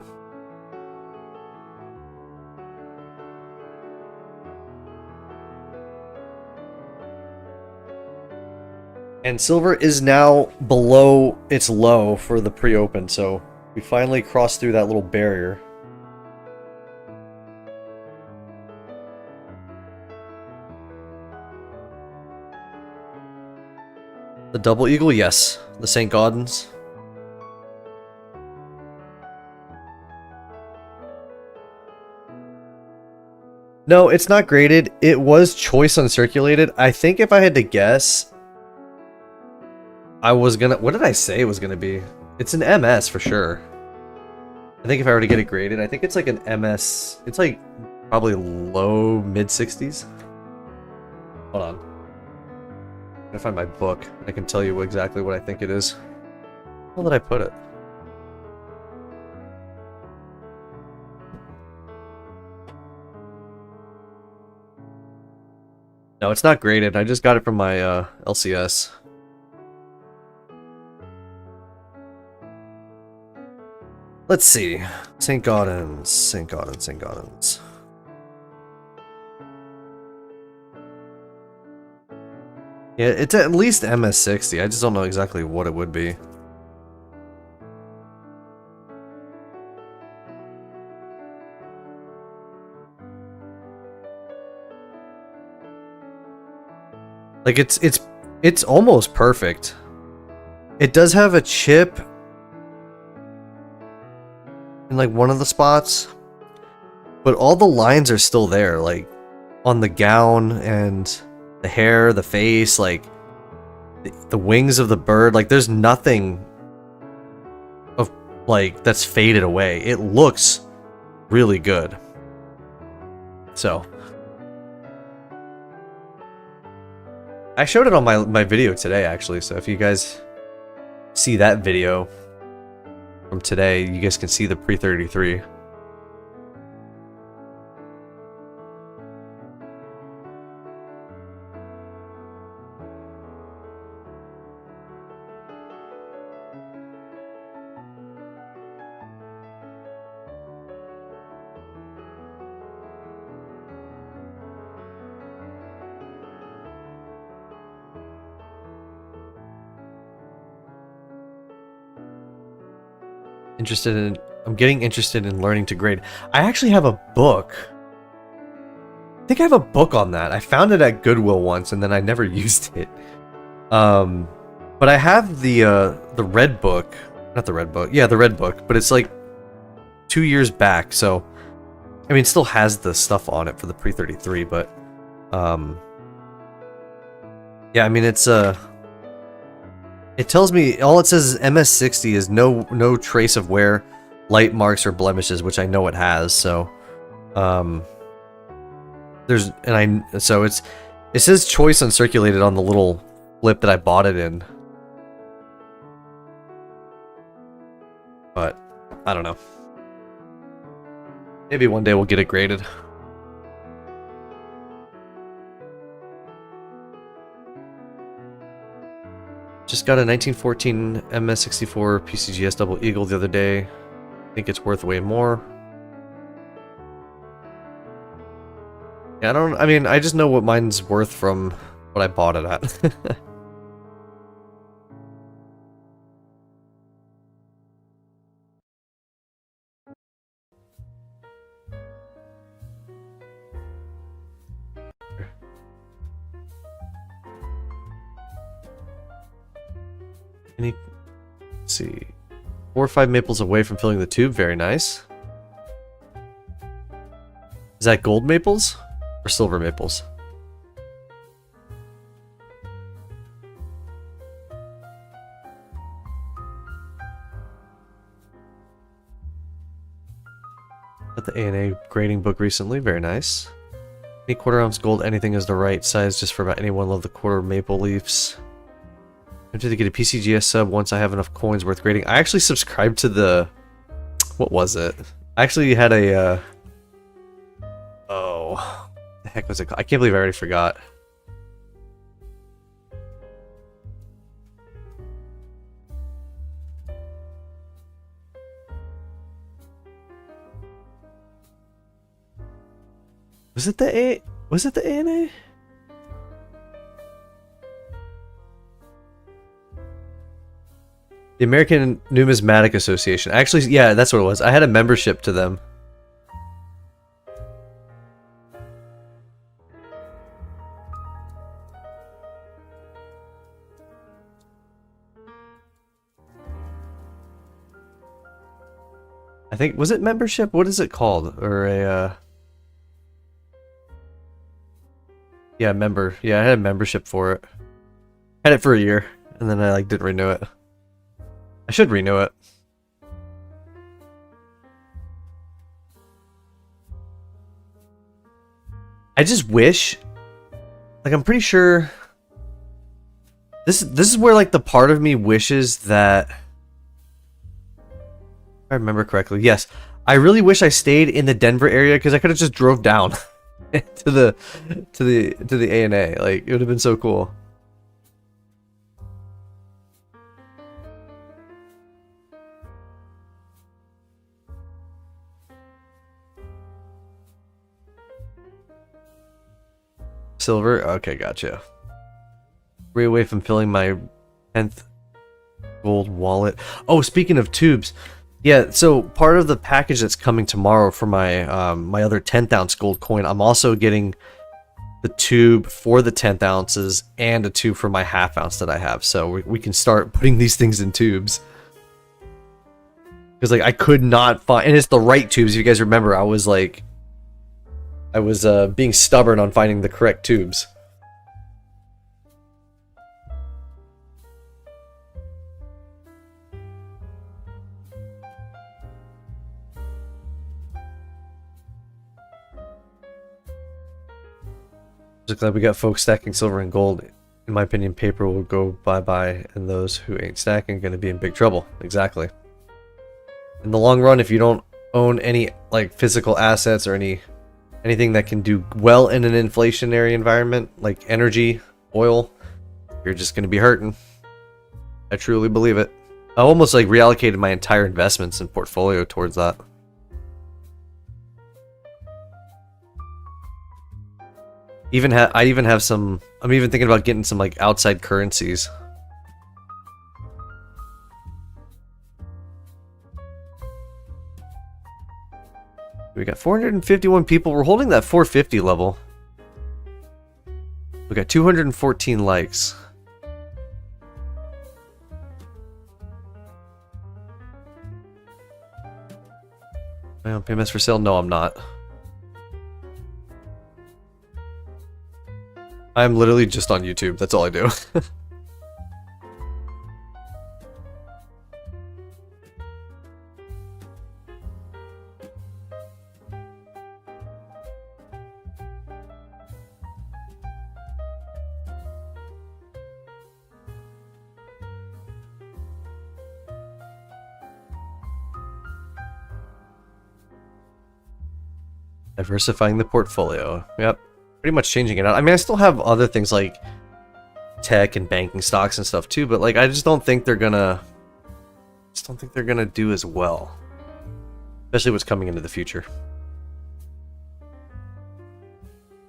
And silver is now below its low for the pre-open, so we finally crossed through that little barrier. The Double Eagle, yes. The St. Gaudens. No, it's not graded. It was choice uncirculated. I think if I had to guess, I was gonna... What did I say it was gonna be? It's an MS for sure. I think if I were to get it graded, I think it's like an MS... It's like probably low, mid-60s. Hold on. I'm gonna find my book. I can tell you exactly what I think it is. Where did I put it? No, it's not graded. I just got it from my LCS. Let's see. St. Gaudens, St. Gaudens, St. Gaudens. Yeah, it's at least MS60. I just don't know exactly what it would be. Like it's almost perfect. It does have a chip in like one of the spots, but all the lines are still there, like on the gown and the hair, the face, like the wings of the bird. Like there's nothing of like that's faded away. It looks really good. So I showed it on my video today, actually, so if you guys see that video from today, you guys can see the pre-33. I'm getting interested in learning to grade. I actually have a book. I think I have a book on that. I found it at Goodwill once and then I never used it. But I have the red book. Not the red book. Yeah, the red book, but it's like 2 years back, so I mean it still has the stuff on it for the pre-33, but yeah, I mean it's it tells me, all it says is MS60 is no trace of wear, light marks, or blemishes, which I know it has, so it says choice uncirculated on the little flip that I bought it in. But I don't know. Maybe one day we'll get it graded. Just got a 1914 MS64 PCGS Double Eagle the other day. I think it's worth way more. Yeah, I mean, I just know what mine's worth from what I bought it at. Let's see. 4 or 5 maples away from filling the tube. Very nice. Is that gold maples or silver maples? Got the A&A grading book recently. Very nice. Any quarter ounce gold, anything is the right size just for about anyone. Love the quarter maple leaves. I'm going to get a PCGS sub once I have enough coins worth grading. I actually subscribed to the... What was it? I actually had a... Oh... What the heck was it called? I can't believe I already forgot. Was it the A... Was it the ANA? The American Numismatic Association. Actually, yeah, that's what it was. I had a membership to them. I think, was it membership? What is it called? Or a, Yeah, member. Yeah, I had a membership for it. Had it for a year, and then I like didn't renew it. I should renew it. I just wish, like, I'm pretty sure this is where like the part of me wishes that, if I remember correctly, yes, I really wish I stayed in the Denver area because I could have just drove down to the A&A. Like, it would have been so cool. Silver? Okay, gotcha. 3 away from filling my 10th gold wallet. Oh, speaking of tubes, yeah, so part of the package that's coming tomorrow for my my other 10th ounce gold coin, I'm also getting the tube for the 10th ounces and a tube for my half ounce that I have. So we can start putting these things in tubes. Because like I could not find, and it's the right tubes. If you guys remember, I was being stubborn on finding the correct tubes. Just glad we got folks stacking silver and gold. In my opinion, paper will go bye-bye, and those who ain't stacking are going to be in big trouble. Exactly. In the long run, if you don't own any like physical assets or anything that can do well in an inflationary environment, like energy, oil, you're just going to be hurting. I truly believe it. I almost like reallocated my entire investments and portfolio towards that. I even have some. I'm even thinking about getting some like outside currencies. We got 451 people. We're holding that 450 level. We got 214 likes. I am PMS for sale? No, I'm not. I'm literally just on YouTube. That's all I do. Diversifying the portfolio. Yep. Pretty much changing it out. I mean, I still have other things like tech and banking stocks and stuff too, but like I just don't think they're gonna do as well. Especially what's coming into the future.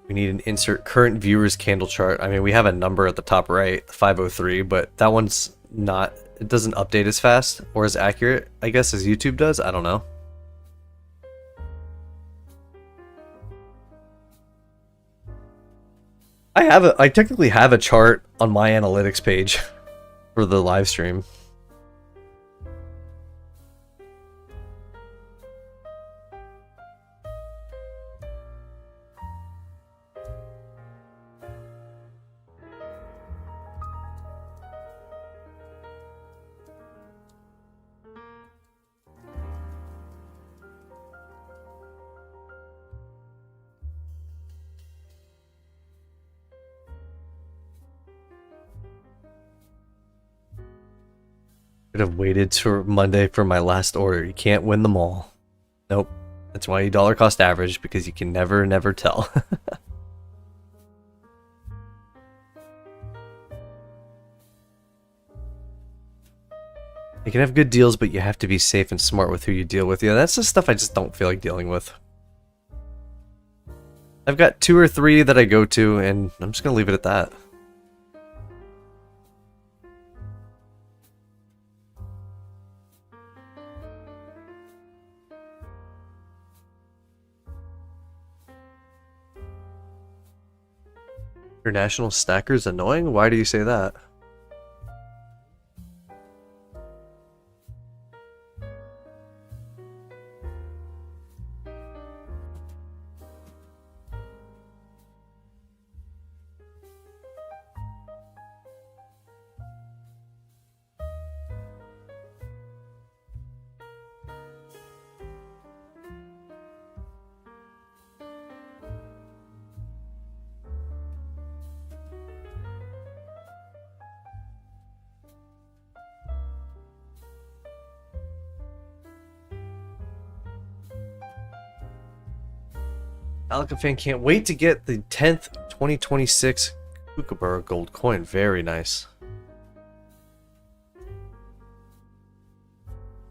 We need an insert current viewers candle chart. I mean, we have a number at the top right, 503, but that one's not, it doesn't update as fast or as accurate, I guess, as YouTube does. I don't know. I technically have a chart on my analytics page for the live stream. Could have waited till Monday for my last order. You can't win them all. Nope. That's why you dollar cost average, because you can never tell. You can have good deals, but you have to be safe and smart with who you deal with. Yeah, that's the stuff I just don't feel like dealing with. I've got 2 or 3 that I go to, and I'm just going to leave it at that. International stackers annoying? Why do you say that? Alka fan can't wait to get the 10th 2026 Kookaburra gold coin. Very nice.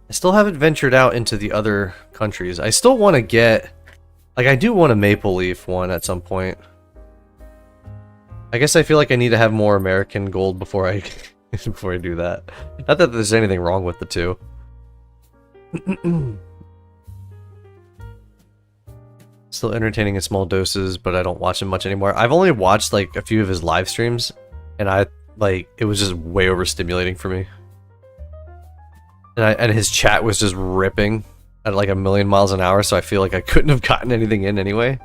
I still haven't ventured out into the other countries. I still want to get... Like, I do want a Maple Leaf one at some point. I guess I feel like I need to have more American gold before I before I do that. Not that there's anything wrong with the two. Still entertaining in small doses, but I don't watch him much anymore. I've only watched like a few of his live streams, and it was just way overstimulating for me. And his chat was just ripping at like 1,000,000 miles an hour, so I feel like I couldn't have gotten anything in anyway.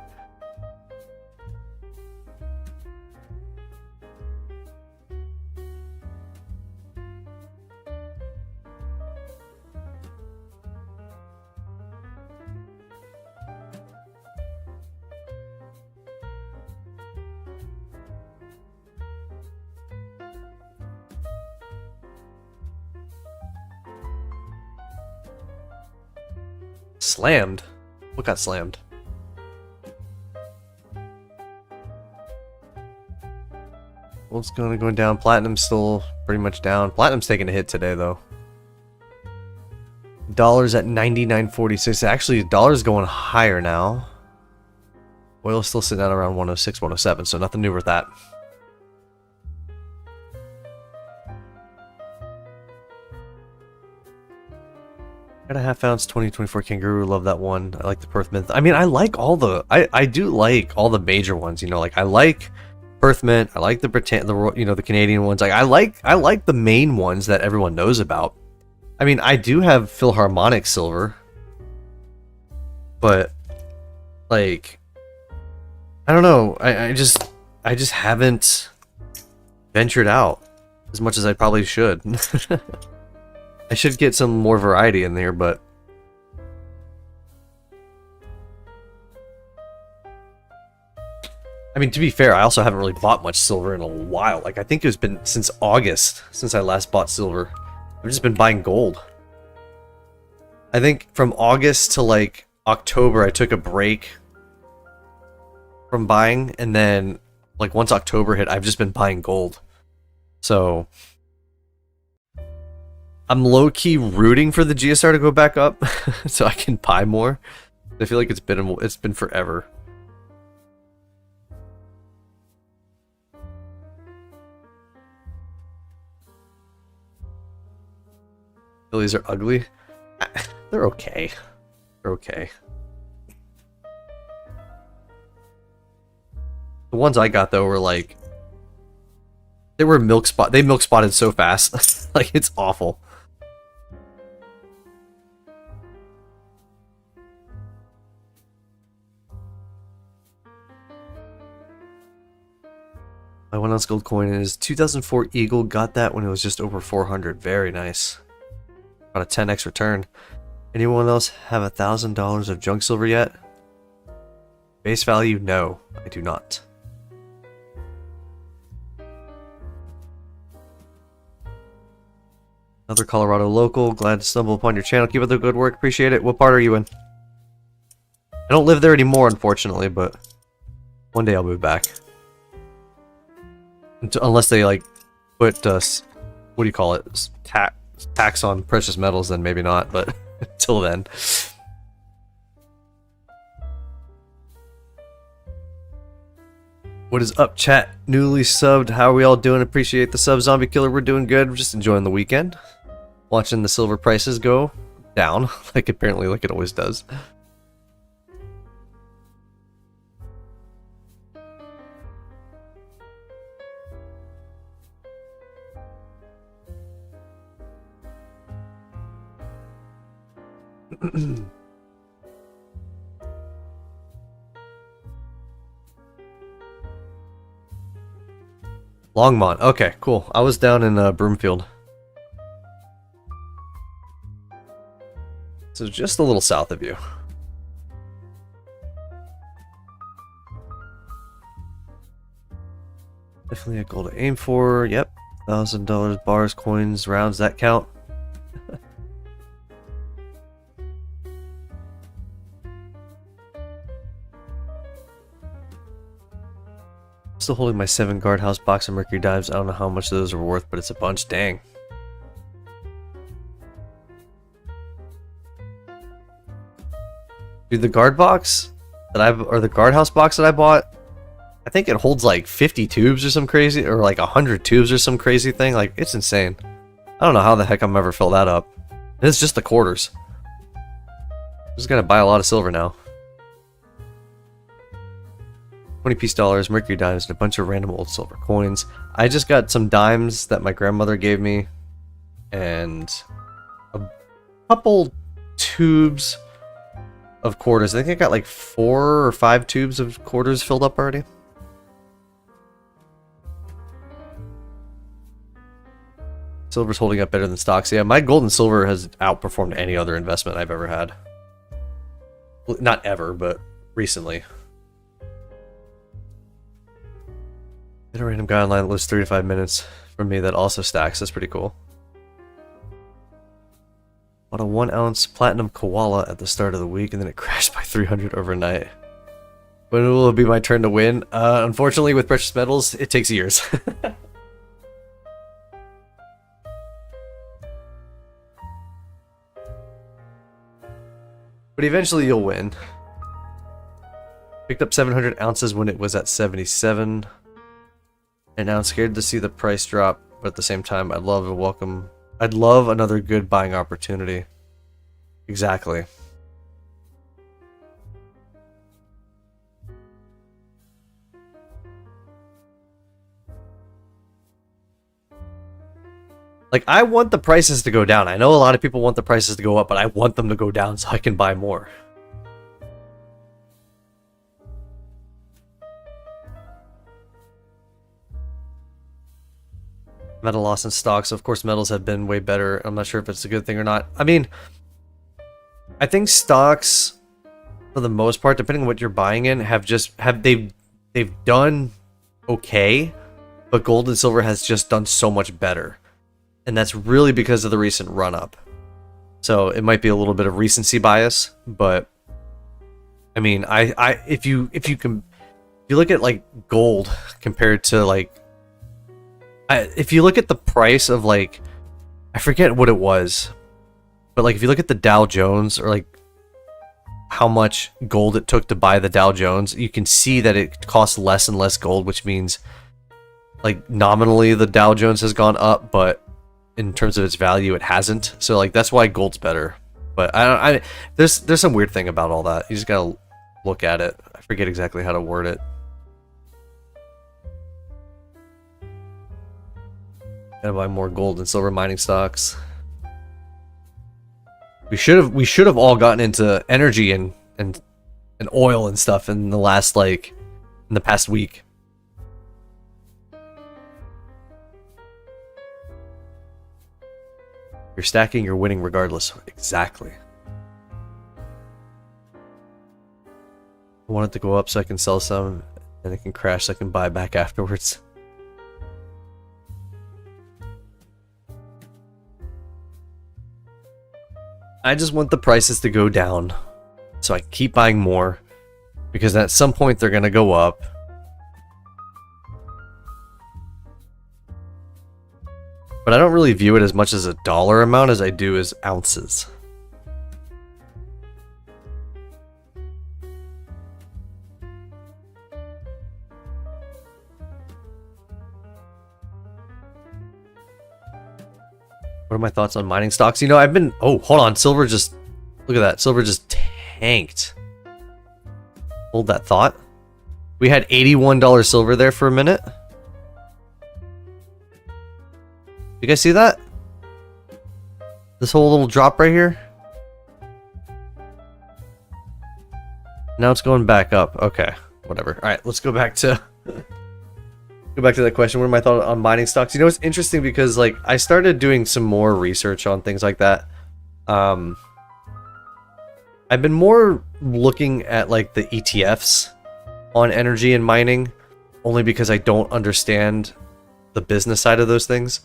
Slammed? What got slammed? Gold's going down. Platinum's still pretty much down. Platinum's taking a hit today, though. Dollar's at 99.46. Actually, dollar's going higher now. Oil's still sitting at around 106, 107, so nothing new with that. Got a half-ounce 2024 Kangaroo. Love that one. I like the Perth Mint. I mean, I like all the... I do like all the major ones, you know, like I like Perth Mint. I like the the Canadian ones. Like I like the main ones that everyone knows about. I mean, I do have Philharmonic silver, but like I don't know. I just haven't ventured out as much as I probably should. I should get some more variety in there, but I mean, to be fair, I also haven't really bought much silver in a while. Like, I think it's been since August since I last bought silver. I've just been buying gold. I think from August to like October, I took a break from buying, and then like once October hit, I've just been buying gold. So I'm low-key rooting for the GSR to go back up so I can buy more. I feel like it's been forever. Phillies are ugly. They're okay. They're okay. The ones I got though were like they milk spotted so fast. Like it's awful. My 1 ounce gold coin is 2004 Eagle. Got that when it was just over 400. Very nice. Got a 10x return. Anyone else have $1,000 of junk silver yet? Base value? No, I do not. Another Colorado local. Glad to stumble upon your channel. Keep up the good work. Appreciate it. What part are you in? I don't live there anymore, unfortunately, but one day I'll move back. Unless they like put what do you call it? Tax on precious metals, then maybe not, but until then. What is up, chat? Newly subbed. How are we all doing? Appreciate the sub, Zombie Killer. We're doing good. We're just enjoying the weekend. Watching the silver prices go down, like it always does. Longmont. Okay, cool. I was down in Broomfield. So just a little south of you. Definitely a goal to aim for. Yep. $1,000 bars, coins, rounds, that count. Still holding my 7 guardhouse box of mercury dives. I don't know how much those are worth, but it's a bunch. Dang. Dude, the guard box or the guardhouse box that I bought, I think it holds like 50 tubes or some crazy, or like 100 tubes or some crazy thing. Like, it's insane. I don't know how the heck I'm ever fill that up. And it's just the quarters. I'm just gonna buy a lot of silver now. 20-piece dollars, mercury dimes, and a bunch of random old silver coins. I just got some dimes that my grandmother gave me, and a couple tubes of quarters. I think I got like 4 or 5 tubes of quarters filled up already. Silver's holding up better than stocks. Yeah, my gold and silver has outperformed any other investment I've ever had. Well, not ever, but recently. Hit a random guy online that lives 35 minutes from me that also stacks. That's pretty cool. Bought a 1-ounce platinum koala at the start of the week, and then it crashed by 300 overnight. When will it be my turn to win? Unfortunately, with precious metals, it takes years. But eventually you'll win. Picked up 700 ounces when it was at 77. And now I'm scared to see the price drop, but at the same time, I'd love another good buying opportunity. Exactly. Like, I want the prices to go down. I know a lot of people want the prices to go up, but I want them to go down so I can buy more. Metal loss in stocks. Of course, metals have been way better. I'm not sure if it's a good thing or not. I mean, I think stocks, for the most part, depending on what you're buying in, they've done okay, but gold and silver has just done so much better. And that's really because of the recent run-up. So it might be a little bit of recency bias, but I mean, if you look at like gold compared to like, if you look at the price of like, I forget what it was, but like if you look at the Dow Jones, or like how much gold it took to buy the Dow Jones, you can see that it costs less and less gold, which means like nominally the Dow Jones has gone up, but in terms of its value, it hasn't. So like that's why gold's better. But there's some weird thing about all that. You just gotta look at it. I forget exactly how to word it. Gotta buy more gold and silver mining stocks. We should have all gotten into energy and oil and stuff in the past week. You're stacking, you're winning regardless. Exactly. I want it to go up so I can sell some, and it can crash so I can buy back afterwards. I just want the prices to go down so I can keep buying more, because at some point they're going to go up. But I don't really view it as much as a dollar amount as I do as ounces. What are my thoughts on mining stocks? You know, oh, hold on. Silver just, look at that. Silver just tanked. Hold that thought. We had $81 silver there for a minute. You guys see that? This whole little drop right here? Now it's going back up. Okay, whatever. All right, let's go back to that question. What are my thoughts on mining stocks? You know, it's interesting because like I started doing some more research on things like that. I've been more looking at like the ETFs on energy and mining, only because I don't understand the business side of those things.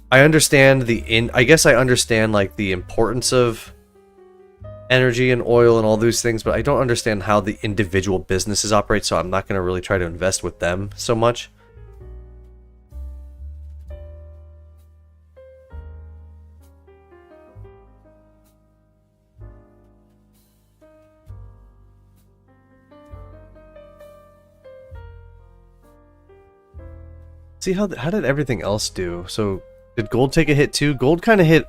I understand I guess I understand like the importance of energy and oil and all those things, but I don't understand how the individual businesses operate, so I'm not going to really try to invest with them so much. See how did everything else do? So did gold take a hit too? Gold kind of hit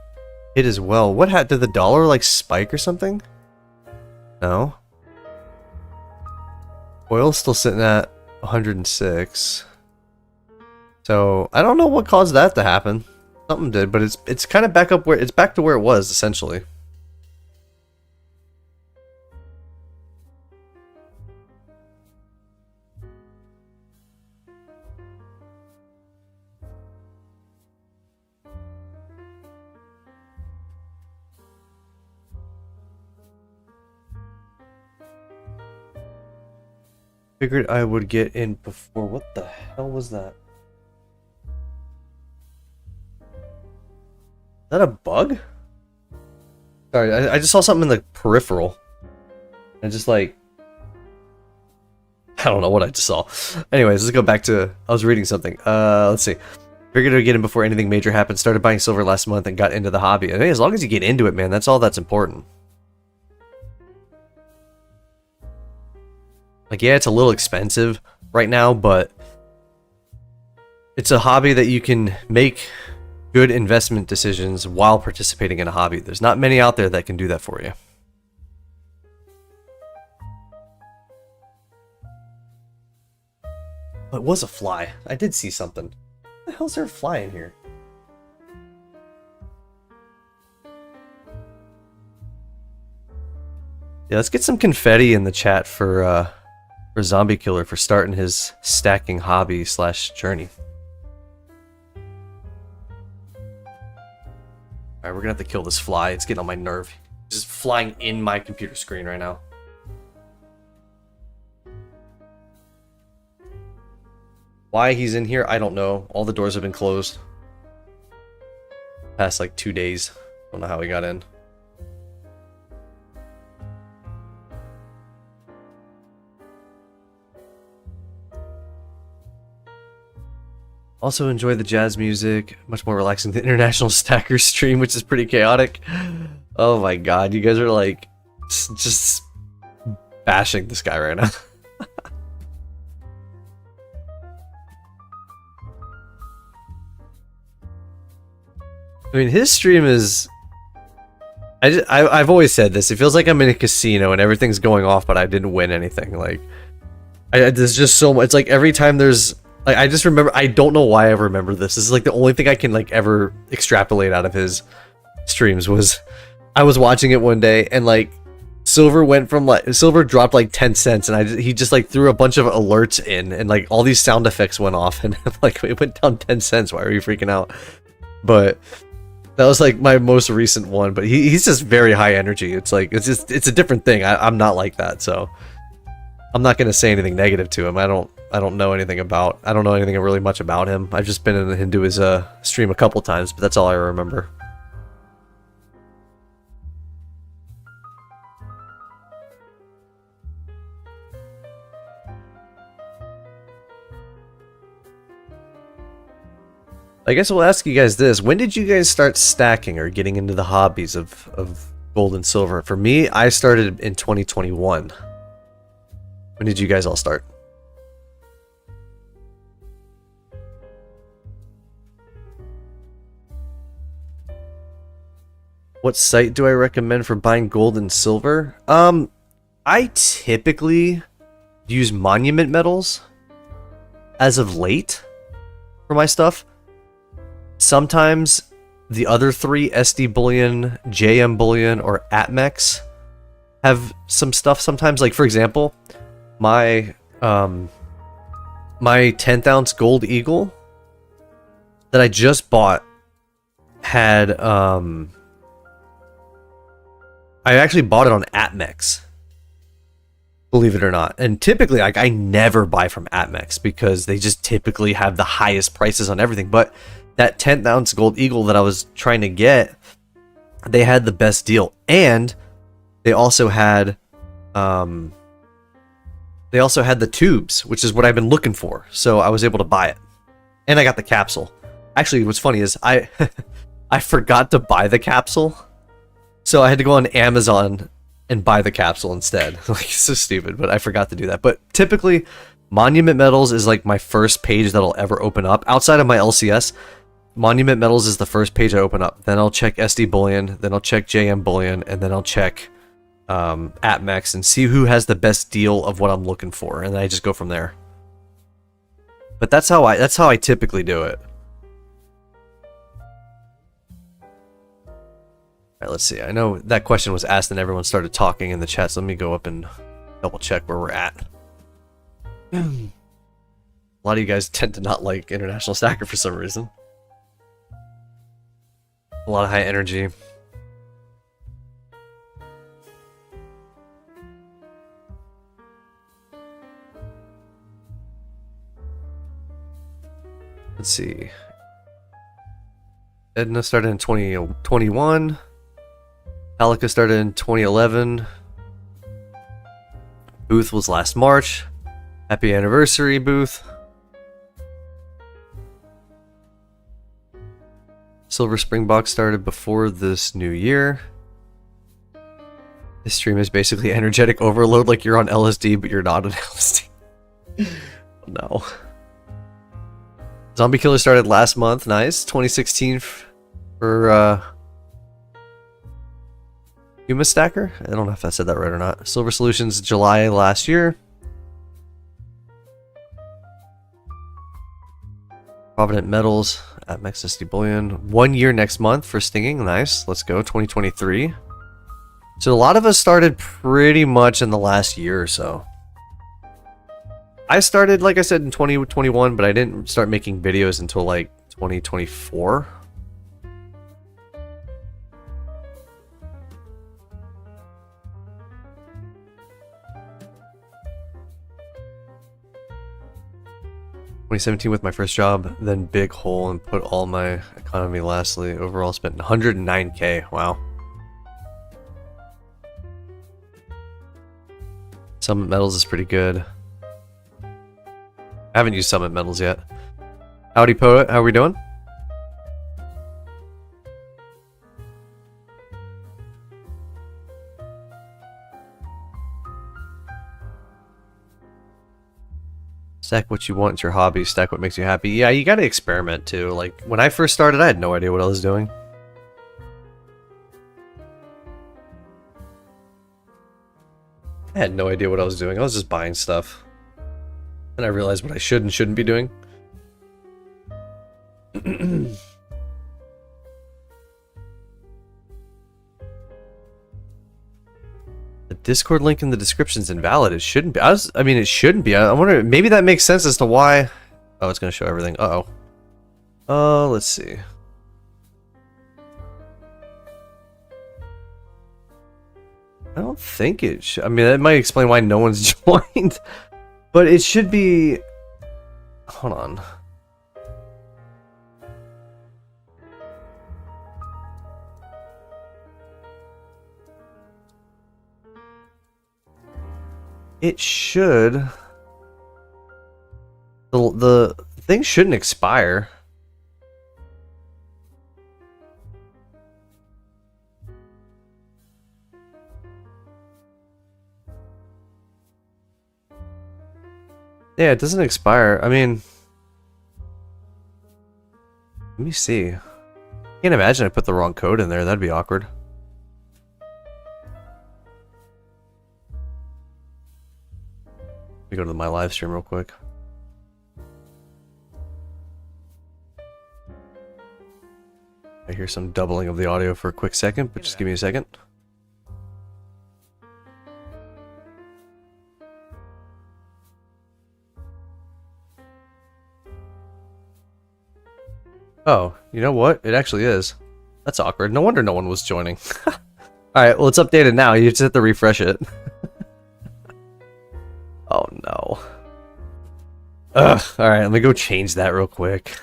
as well. What did the dollar like spike or something? No. Oil's still sitting at 106. So I don't know what caused that to happen. Something did, but it's kind of back up where it's back to where it was essentially. Figured I would get in before. What the hell was that? Is that a bug? Sorry, I just saw something in the peripheral. And just like... I don't know what I just saw. Anyways, let's go back to... I was reading something. Let's see. Figured I'd get in before anything major happened. Started buying silver last month and got into the hobby. I mean, as long as you get into it, man, that's all that's important. Like, yeah, it's a little expensive right now, but it's a hobby that you can make good investment decisions while participating in a hobby. There's not many out there that can do that for you. It was a fly. I did see something. What the hell's there a fly in here? Yeah, let's get some confetti in the chat for Zombie Killer for starting his stacking hobby / journey. Alright, we're gonna have to kill this fly. It's getting on my nerve. It's just flying in my computer screen right now. Why he's in here, I don't know. All the doors have been closed. Past like 2 days. Don't know how he got in. Also enjoy the jazz music, much more relaxing than International Stacker stream, which is pretty chaotic. Oh my god, you guys are like just bashing this guy right now. I mean, his stream is... I've always said this, it feels like I'm in a casino and everything's going off, but I didn't win anything. Like, there's just so much, it's like every time there's... Like, I just remember, I don't know why I remember this. This is like the only thing I can like ever extrapolate out of his streams was I was watching it one day and like silver went from like silver dropped like 10 cents and he just like threw a bunch of alerts in and like all these sound effects went off and like it went down 10 cents. Why are you freaking out? But that was like my most recent one, but he's just very high energy. It's like it's a different thing. I'm not like that, so I'm not gonna say anything negative to him. I don't know anything really much about him. I've just been into his stream a couple times, but that's all I remember. I guess we'll ask you guys this. When did you guys start stacking or getting into the hobbies of gold and silver? For me, I started in 2021. When did you guys all start? What site do I recommend for buying gold and silver? I typically use Monument Metals as of late for my stuff. Sometimes the other three, SD Bullion, JM Bullion, or ATMEX, have some stuff sometimes. Like, for example, my 10th ounce gold eagle that I just bought had I actually bought it on ATMEX, believe it or not. And typically, like, I never buy from ATMEX because they just typically have the highest prices on everything. But that 10th ounce gold eagle that I was trying to get, they had the best deal, and they also had the tubes, which is what I've been looking for. So I was able to buy it, and I got the capsule. Actually, what's funny is I I forgot to buy the capsule, so I had to go on Amazon and buy the capsule instead. Like, it's so stupid, but I forgot to do that. But typically, Monument Metals is like my first page that I'll ever open up outside of my LCS. Monument Metals is the first page I open up. Then I'll check SD Bullion, then I'll check JM Bullion, and then I'll check APMEX and see who has the best deal of what I'm looking for, and then I just go from there. But that's how I typically do it. Alright, let's see. I know that question was asked and everyone started talking in the chat, so let me go up and double check where we're at. A lot of you guys tend to not like International Stacker for some reason. A lot of high energy. Let's see. Edna started in 2021. Palica started in 2011. Booth was last March. Happy anniversary, Booth. Silver Springbox started before this new year. This stream is basically energetic overload, like you're on LSD, but you're not on LSD. No. Zombie Killer started last month. Nice. 2016 for Numismatic. I don't know if I said that right or not. Silver Solutions July last year. Provident Metals at SD Bullion. 1 year next month for Stinging. Nice. Let's go. 2023. So a lot of us started pretty much in the last year or so. I started, like I said, in 2021, but I didn't start making videos until like 2024. ...2017 with my first job, then big hole and put all my economy lastly. Overall spent 109k. Wow. Summit Metals is pretty good. I haven't used Summit Metals yet. Howdy Poet, how are we doing? Stack what you want, it's your hobby. Stack what makes you happy. Yeah, you gotta experiment too. Like, when I first started, I had no idea what I was doing. I had no idea what I was doing. I was just buying stuff. And I realized what I should and shouldn't be doing. The Discord link in the description is invalid. It shouldn't be. I mean, it shouldn't be. I wonder, maybe that makes sense as to why. Oh, it's going to show everything. Uh-oh. Let's see. I don't think it should. I mean, that might explain why no one's joined. But it should be... Hold on. It should... The thing shouldn't expire. Yeah, it doesn't expire. I mean... Let me see. I can't imagine I put the wrong code in there. That'd be awkward. Let me go to my live stream real quick. I hear some doubling of the audio for a quick second, but just give me a second. Oh, you know what? It actually is. That's awkward. No wonder no one was joining. Alright, well, it's updated now. You just have to refresh it. Oh, no. Ugh. Alright, let me go change that real quick.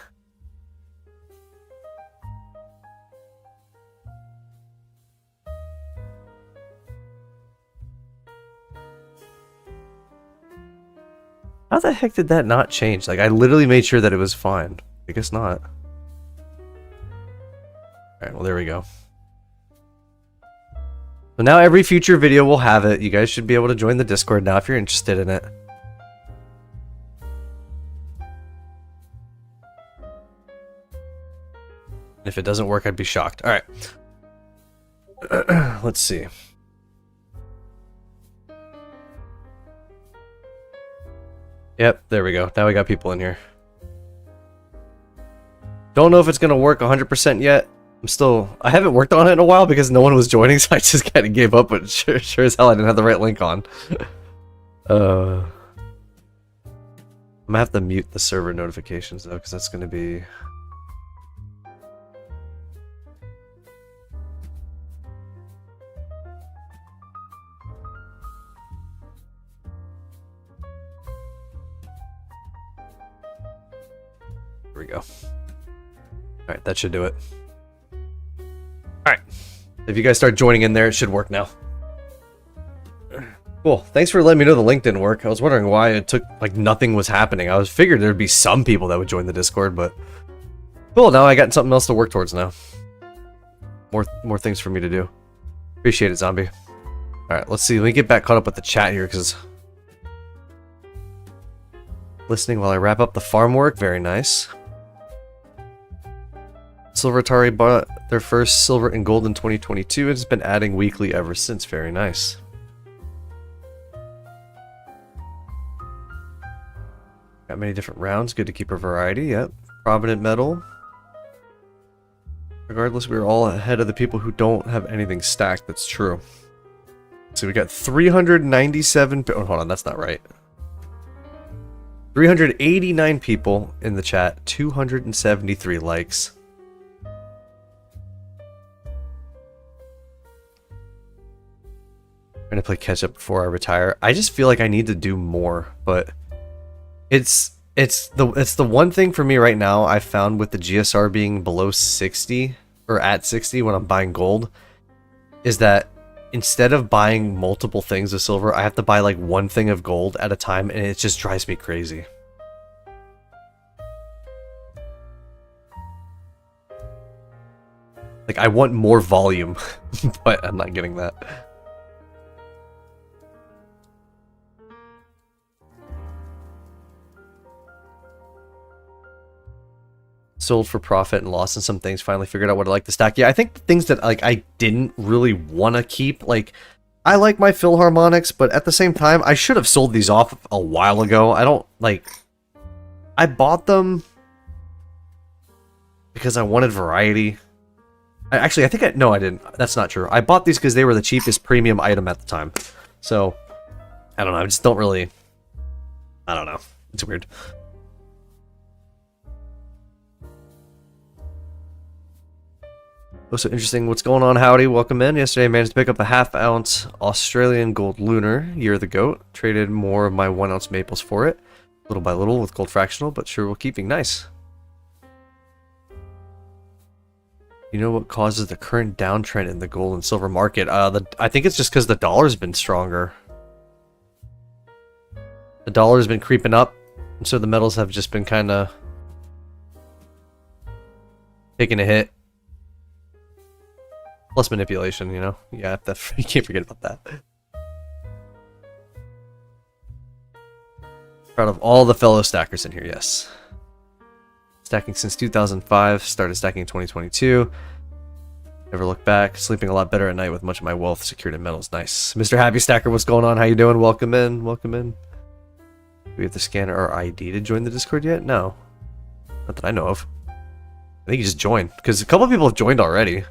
How the heck did that not change? Like, I literally made sure that it was fine. I guess not. Alright, well, there we go. So now every future video will have it. You guys should be able to join the Discord now if you're interested in it. If it doesn't work, I'd be shocked. Alright. Let's see. Yep, there we go. Now we got people in here. Don't know if it's going to work 100% yet. I haven't worked on it in a while because no one was joining, so I just kind of gave up, but sure as hell I didn't have the right link on. I'm gonna have to mute the server notifications though, because that's gonna be... Here we go. Alright, that should do it. Alright. If you guys start joining in there, it should work now. Cool. Thanks for letting me know the link didn't work. I was wondering why it took, like, nothing was happening. I was figured there'd be some people that would join the Discord, but... Cool, now I got something else to work towards now. More things for me to do. Appreciate it, Zombie. Alright, let's see. Let me get back caught up with the chat here, because... Listening while I wrap up the farm work. Very nice. Silver Atari bought their first silver and gold in 2022 and has been adding weekly ever since. Very nice. Got many different rounds. Good to keep a variety. Yep. Prominent metal. Regardless, we're all ahead of the people who don't have anything stacked. That's true. So we got 397... Oh, hold on. That's not right. 389 people in the chat. 273 likes. I'm gonna play catch up before I retire. I just feel like I need to do more, but it's the one thing for me right now I found with the GSR being below 60 or at 60 when I'm buying gold is that instead of buying multiple things of silver, I have to buy like one thing of gold at a time, and it just drives me crazy. Like, I want more volume, but I'm not getting that. Sold for profit and lost in some things. Finally figured out what I like to stack. Yeah, I think the things that like I didn't really want to keep, like, I like my Philharmonics, but at the same time, I should have sold these off a while ago. I don't, like... I bought them because I wanted variety. I think no, I didn't. That's not true. I bought these because they were the cheapest premium item at the time. So, I don't know. I just don't really... I don't know. It's weird. Also interesting. What's going on, Howdy? Welcome in. Yesterday I managed to pick up a half-ounce Australian gold lunar, Year of the Goat. Traded more of my 1-ounce maples for it. Little by little with gold fractional, but sure will keeping. Nice. You know what causes the current downtrend in the gold and silver market? I think it's just because the dollar's been stronger. The dollar's been creeping up, and so the metals have just been kind of taking a hit. Plus manipulation, you know? Yeah, you can't forget about that. Proud of all the fellow stackers in here, yes. Stacking since 2005, started stacking in 2022. Never looked back, sleeping a lot better at night with much of my wealth secured in metals. Nice. Mr. Happy Stacker, what's going on? How you doing? Welcome in, welcome in. Do we have to scan our ID to join the Discord yet? No. Not that I know of. I think you just joined, because a couple of people have joined already.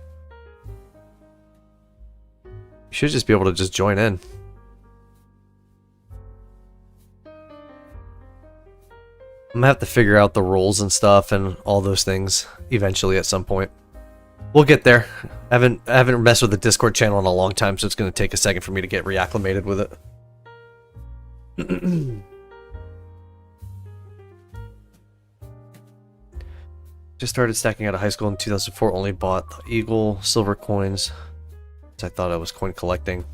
You should just be able to just join in. I'm gonna have to figure out the rules and stuff and all those things eventually at some point. We'll get there. I haven't messed with the Discord channel in a long time, so it's gonna take a second for me to get reacclimated with it. Just started stacking out of high school in 2004. Only bought the Eagle silver coins. I thought I was coin collecting.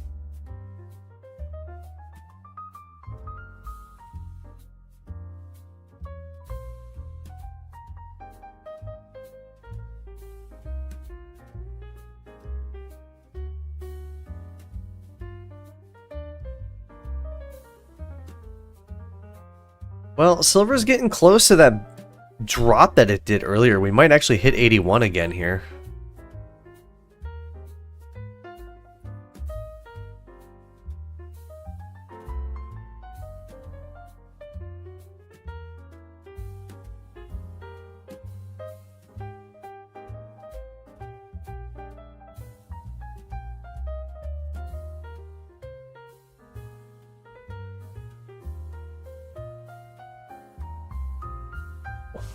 Well, silver's getting close to that drop that it did earlier. We might actually hit 81 again here.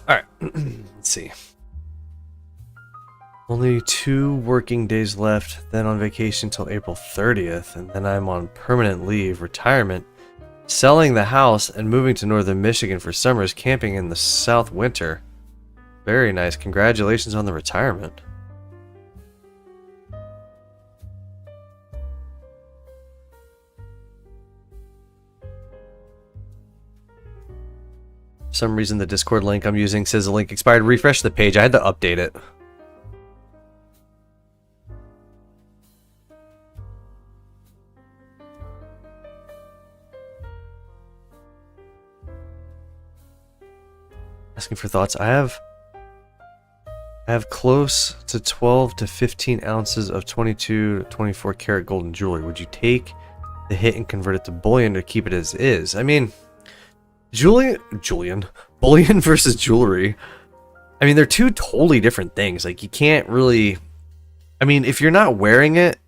Alright, let's see. Only 2 working days left, then on vacation till April 30th, and then I'm on permanent leave, retirement, selling the house, and moving to northern Michigan for summers, camping in the south winter. Very nice. Congratulations on the retirement. For some reason the Discord link I'm using says the link expired. Refresh the page. I had to update it. Asking for thoughts. I have close to 12 to 15 ounces of 22 to 24 karat golden jewelry. Would you take the hit and convert it to bullion or keep it as is? I mean, bullion versus jewelry. I mean, they're two totally different things. Like, you can't really, I mean, if you're not wearing it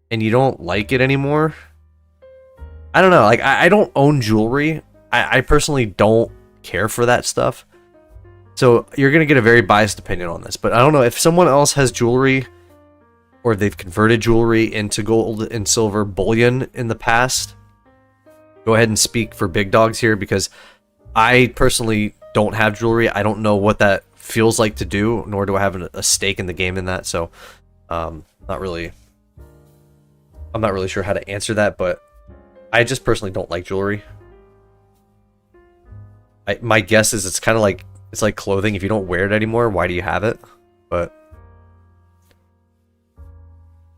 and you don't like it anymore, I don't know. Like, I don't own jewelry. I personally don't care for that stuff. So you're going to get a very biased opinion on this. But I don't know if someone else has jewelry or they've converted jewelry into gold and silver bullion in the past. Go ahead and speak for big dogs here, because I personally don't have jewelry. I don't know what that feels like to do, nor do I have a stake in the game in that. So I'm not really sure how to answer that, but I just personally don't like jewelry. My guess is it's kind of like, it's like clothing. If you don't wear it anymore, why do you have it? But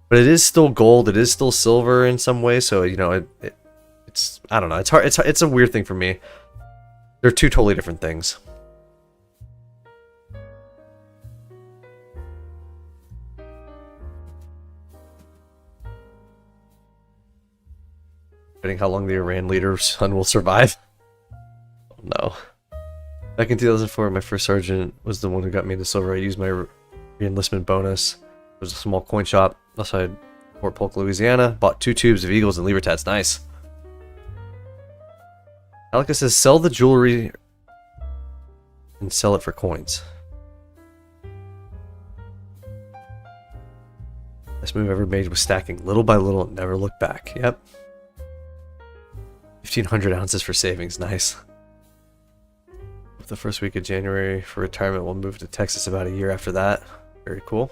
it is still gold. It is still silver in some way. So, you know, it's, I don't know. It's hard. It's a weird thing for me. They're two totally different things. Depending how long the Iran leader's son will survive. Oh, no. Back in 2004, my first sergeant was the one who got me into silver. I used my re-enlistment bonus. It was a small coin shop outside Fort Polk, Louisiana. Bought 2 tubes of Eagles and Libertats. Nice. Alika says, sell the jewelry and sell it for coins. Best move ever made was stacking little by little and never look back. Yep. 1,500 ounces for savings. Nice. The first week of January for retirement. We'll move to Texas about a year after that. Very cool.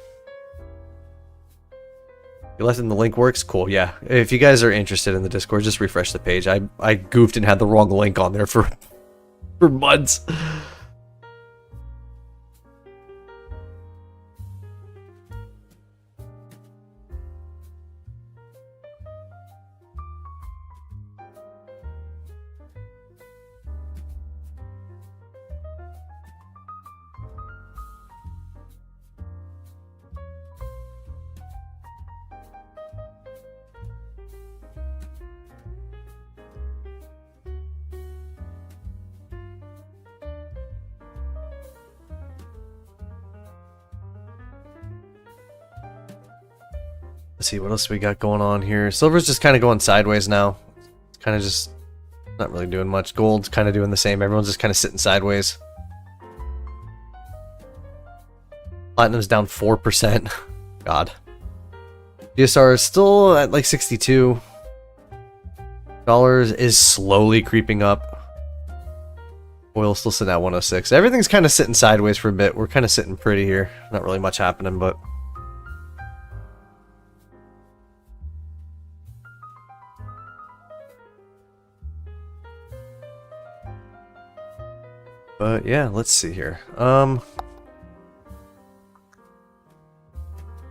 You left in the link works? Cool, yeah. If you guys are interested in the Discord, just refresh the page. I goofed and had the wrong link on there for months. Let's see, what else we got going on here? Silver's just kind of going sideways now. It's kind of just not really doing much. Gold's kind of doing the same. Everyone's just kind of sitting sideways. Platinum's down 4%. God. DSR is still at like 62. Dollars is slowly creeping up. Oil's still sitting at 106. Everything's kind of sitting sideways for a bit. We're kind of sitting pretty here. Not really much happening, but... But yeah, let's see here.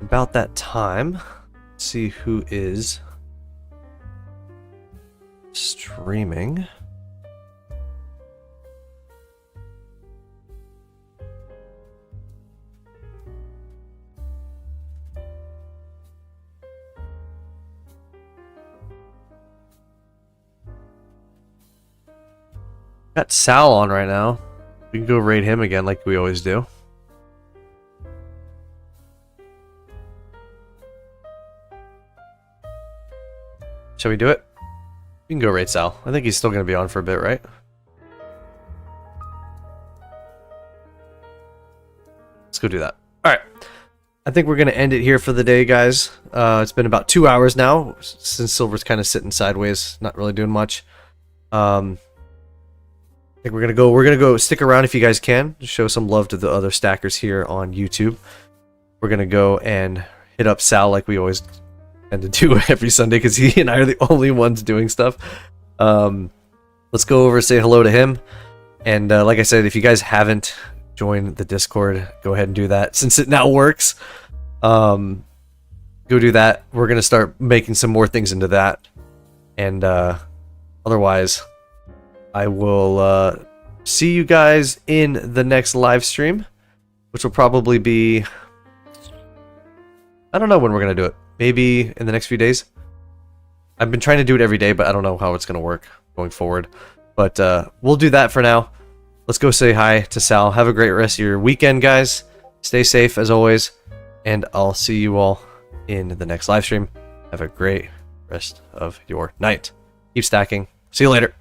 About that time, let's see who is streaming. Got Sal on right now. We can go raid him again like we always do. Shall we do it? We can go raid Sal. I think he's still going to be on for a bit, right? Let's go do that. Alright. I think we're going to end it here for the day, guys. It's been about 2 hours now since silver's kind of sitting sideways, not really doing much. I think we're gonna go stick around if you guys can. Show some love to the other stackers here on YouTube. We're gonna go and hit up Sal like we always tend to do every Sunday because he and I are the only ones doing stuff. Let's go over and say hello to him. And like I said, if you guys haven't joined the Discord, go ahead and do that since it now works. Go do that. We're gonna start making some more things into that. And otherwise, I will see you guys in the next live stream, which will probably be... I don't know when we're going to do it. Maybe in the next few days. I've been trying to do it every day, but I don't know how it's going to work going forward. But we'll do that for now. Let's go say hi to Sal. Have a great rest of your weekend, guys. Stay safe as always. And I'll see you all in the next live stream. Have a great rest of your night. Keep stacking. See you later.